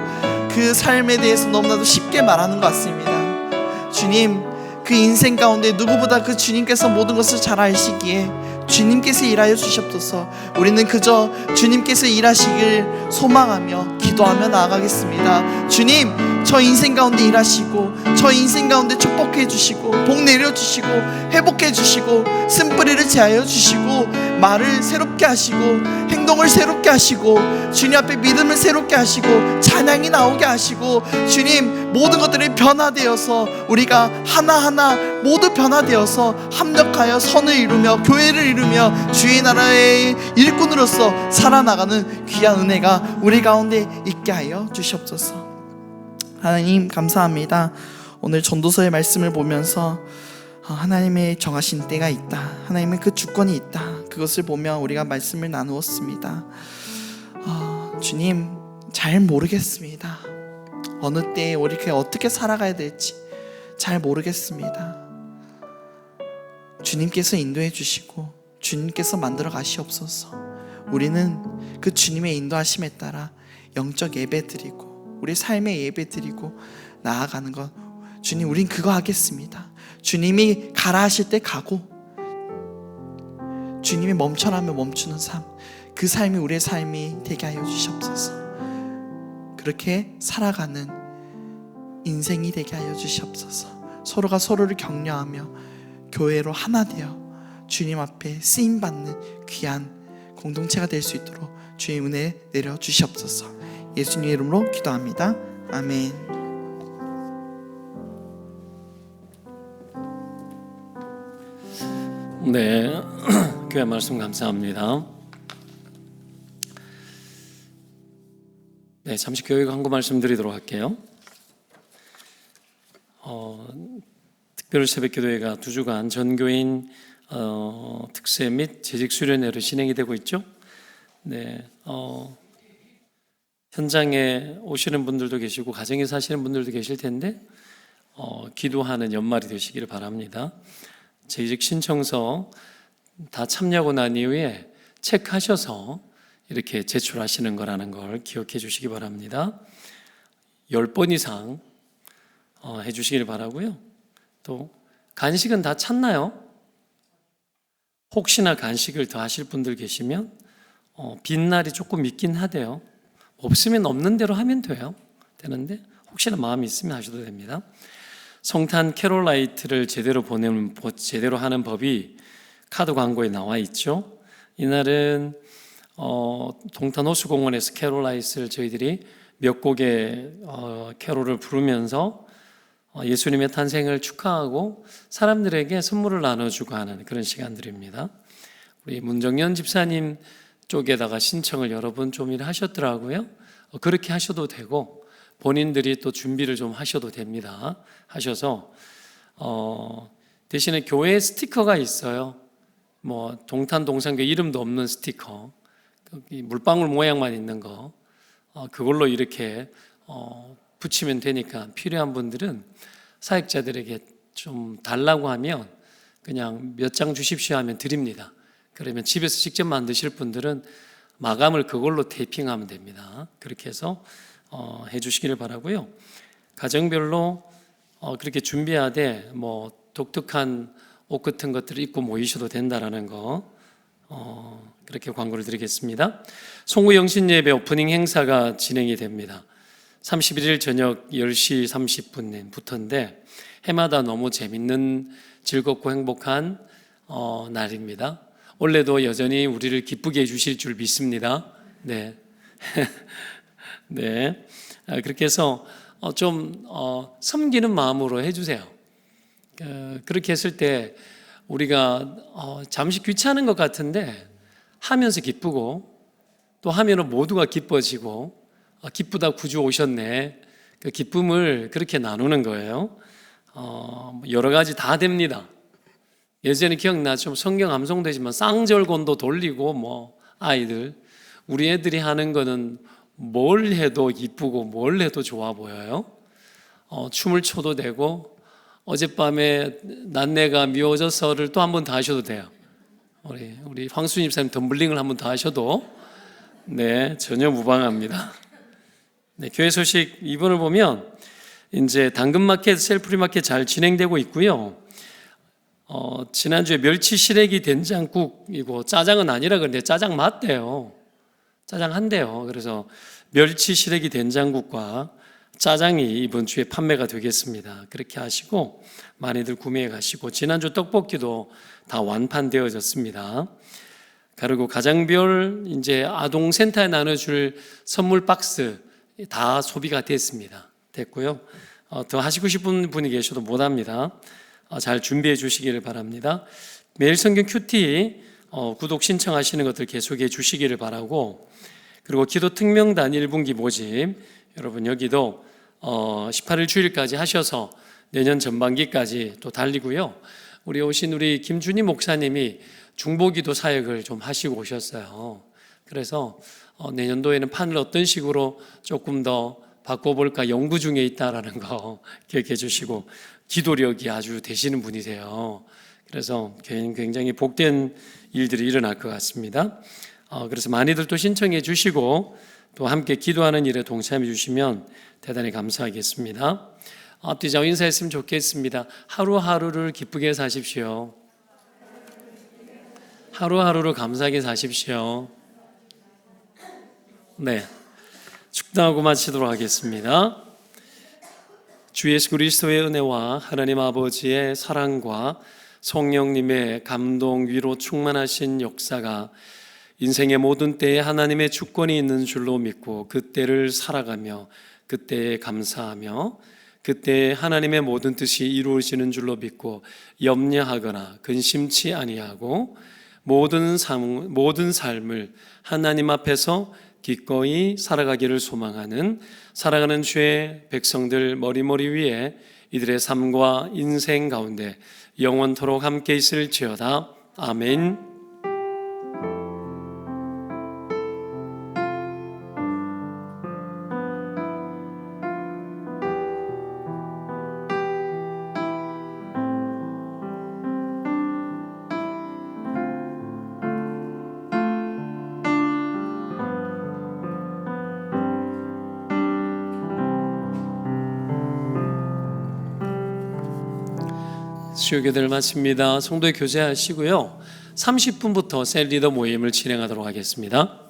Speaker 2: 그 삶에 대해서 너무나도 쉽게 말하는 것 같습니다. 주님, 그 인생 가운데 누구보다 그 주님께서 모든 것을 잘 아시기에 주님께서 일하여 주시옵소서. 우리는 그저 주님께서 일하시길 소망하며 기도하며 나아가겠습니다. 주님, 저 인생 가운데 일하시고 저 인생 가운데 축복해 주시고 복 내려 주시고 회복해 주시고 쓴뿌리를 제하여 주시고 말을 새롭게 하시고 행동을 새롭게 하시고 주님 앞에 믿음을 새롭게 하시고 찬양이 나오게 하시고 주님, 모든 것들이 변화되어서 우리가 하나하나 모두 변화되어서 합력하여 선을 이루며 교회를 이루며 주의 나라의 일꾼으로서 살아나가는 귀한 은혜가 우리 가운데 있게 하여 주시옵소서. 하나님, 감사합니다. 오늘 전도서의 말씀을 보면서 하나님의 정하신 때가 있다, 하나님의 그 주권이 있다, 그것을 보며 우리가 말씀을 나누었습니다. 주님, 잘 모르겠습니다. 어느 때에 우리가 어떻게 살아가야 될지 잘 모르겠습니다. 주님께서 인도해 주시고 주님께서 만들어 가시옵소서. 우리는 그 주님의 인도하심에 따라 영적 예배 드리고 우리 삶의 예배 드리고 나아가는 것, 주님, 우린 그거 하겠습니다. 주님이 가라 하실 때 가고 주님이 멈춰라면 멈추는 삶, 그 삶이 우리의 삶이 되게 하여 주시옵소서. 그렇게 살아가는 인생이 되게 하여 주시옵소서. 서로가 서로를 격려하며 교회로 하나 되어 주님 앞에 쓰임받는 귀한 공동체가 될 수 있도록 주의 은혜 내려 주시옵소서. 예수님의 이름으로 기도합니다. 아멘.
Speaker 3: 네, 교회 말씀 감사합니다. 네, 잠시 교회 광고 말씀드리도록 할게요. 특별 새벽기도회가 2주간 전교인 특세 및 재직 수련회로 진행이 되고 있죠. 네, 현장에 오시는 분들도 계시고 가정에 사시는 분들도 계실 텐데 기도하는 연말이 되시기를 바랍니다. 재직 신청서 다 참여하고 난 이후에 체크하셔서 이렇게 제출하시는 거라는 걸 기억해 주시기 바랍니다. 10번 이상 해주시길 바라고요. 또 간식은 다 찼나요? 혹시나 간식을 더 하실 분들 계시면 빈 날이 조금 있긴 하대요. 없으면 없는 대로 하면 되는데 혹시나 마음이 있으면 하셔도 됩니다. 성탄 캐롤라이트를 제대로 하는 법이 카드 광고에 나와 있죠. 이날은 동탄 호수공원에서 캐롤라이트를 저희들이 몇 곡의 캐롤을 부르면서 예수님의 탄생을 축하하고 사람들에게 선물을 나눠주고 하는 그런 시간들입니다. 우리 문정연 집사님 쪽에다가 신청을 여러분 좀 하셨더라고요. 그렇게 하셔도 되고 본인들이 또 준비를 좀 하셔도 됩니다. 하셔서 대신에 교회 스티커가 있어요. 뭐 동탄 동산교 이름도 없는 스티커, 물방울 모양만 있는 거, 그걸로 이렇게 붙이면 되니까 필요한 분들은 사역자들에게 좀 달라고 하면 그냥 몇 장 주십시오 하면 드립니다. 그러면 집에서 직접 만드실 분들은 마감을 그걸로 테이핑하면 됩니다. 그렇게 해서 해주시기를 바라고요. 가정별로 그렇게 준비하되 뭐 독특한 옷 같은 것들을 입고 모이셔도 된다라는 거 그렇게 광고를 드리겠습니다. 송구 영신예배 오프닝 행사가 진행이 됩니다. 31일 저녁 10시 30분부터인데 해마다 너무 재밌는 즐겁고 행복한 날입니다. 올해도 여전히 우리를 기쁘게 해주실 줄 믿습니다. 네. 네. 그렇게 해서 좀 섬기는 마음으로 해주세요. 그렇게 했을 때 우리가 잠시 귀찮은 것 같은데 하면서 기쁘고 또 하면은 모두가 기뻐지고 기쁘다 구주 오셨네. 그 기쁨을 그렇게 나누는 거예요. 여러 가지 다 됩니다. 예전에 기억나죠? 성경 암송되지만 쌍절곤도 돌리고 뭐 아이들 우리 애들이 하는 거는 뭘 해도 이쁘고 뭘 해도 좋아 보여요. 춤을 춰도 되고 어젯밤에 난내가 미워져서를 또 한 번 더 하셔도 돼요. 우리 황수님 사님 덤블링을 한 번 더 하셔도 네 전혀 무방합니다. 네, 교회 소식 2번을 보면 이제 당근마켓, 셀프리마켓 잘 진행되고 있고요. 지난주에 멸치 시래기 된장국이고 짜장은 아니라 그런데 짜장 맞대요. 짜장 한대요. 그래서 멸치 시래기 된장국과 짜장이 이번 주에 판매가 되겠습니다. 그렇게 하시고 많이들 구매해 가시고 지난주 떡볶이도 다 완판되어졌습니다. 그리고 가정별 이제 아동센터에 나눠줄 선물 박스 다 소비가 됐고요. 더 하시고 싶은 분이 계셔도 못합니다. 잘 준비해 주시기를 바랍니다. 매일 성경 큐티 구독 신청하시는 것들 계속해 주시기를 바라고 그리고 기도 특명단 1분기 모집 여러분 여기도 18일 주일까지 하셔서 내년 전반기까지 또 달리고요. 우리 김준희 목사님이 중보기도 사역을 좀 하시고 오셨어요. 그래서 내년도에는 판을 어떤 식으로 조금 더 바꿔볼까 연구 중에 있다라는 거 기억해 주시고 기도력이 아주 되시는 분이세요. 그래서 굉장히 복된 일들이 일어날 것 같습니다. 그래서 많이들 또 신청해 주시고 또 함께 기도하는 일에 동참해 주시면 대단히 감사하겠습니다. 앞뒤 좌우 인사했으면 좋겠습니다. 하루하루를 기쁘게 사십시오. 하루하루를 감사하게 사십시오. 네, 축도하고 마치도록 하겠습니다. 주 예수 그리스도의 은혜와 하나님 아버지의 사랑과 성령님의 감동 위로 충만하신 역사가 인생의 모든 때에 하나님의 주권이 있는 줄로 믿고 그때를 살아가며 그때에 감사하며 그때에 하나님의 모든 뜻이 이루어지는 줄로 믿고 염려하거나 근심치 아니하고 모든 삶을 하나님 앞에서 기꺼이 살아가기를 소망하는 살아가는 주의 백성들 머리머리 위에 이들의 삶과 인생 가운데 영원토록 함께 있을지어다. 아멘. 수요교대를 마칩니다. 성도에 교제하시고요. 30분부터 셀리더 모임을 진행하도록 하겠습니다.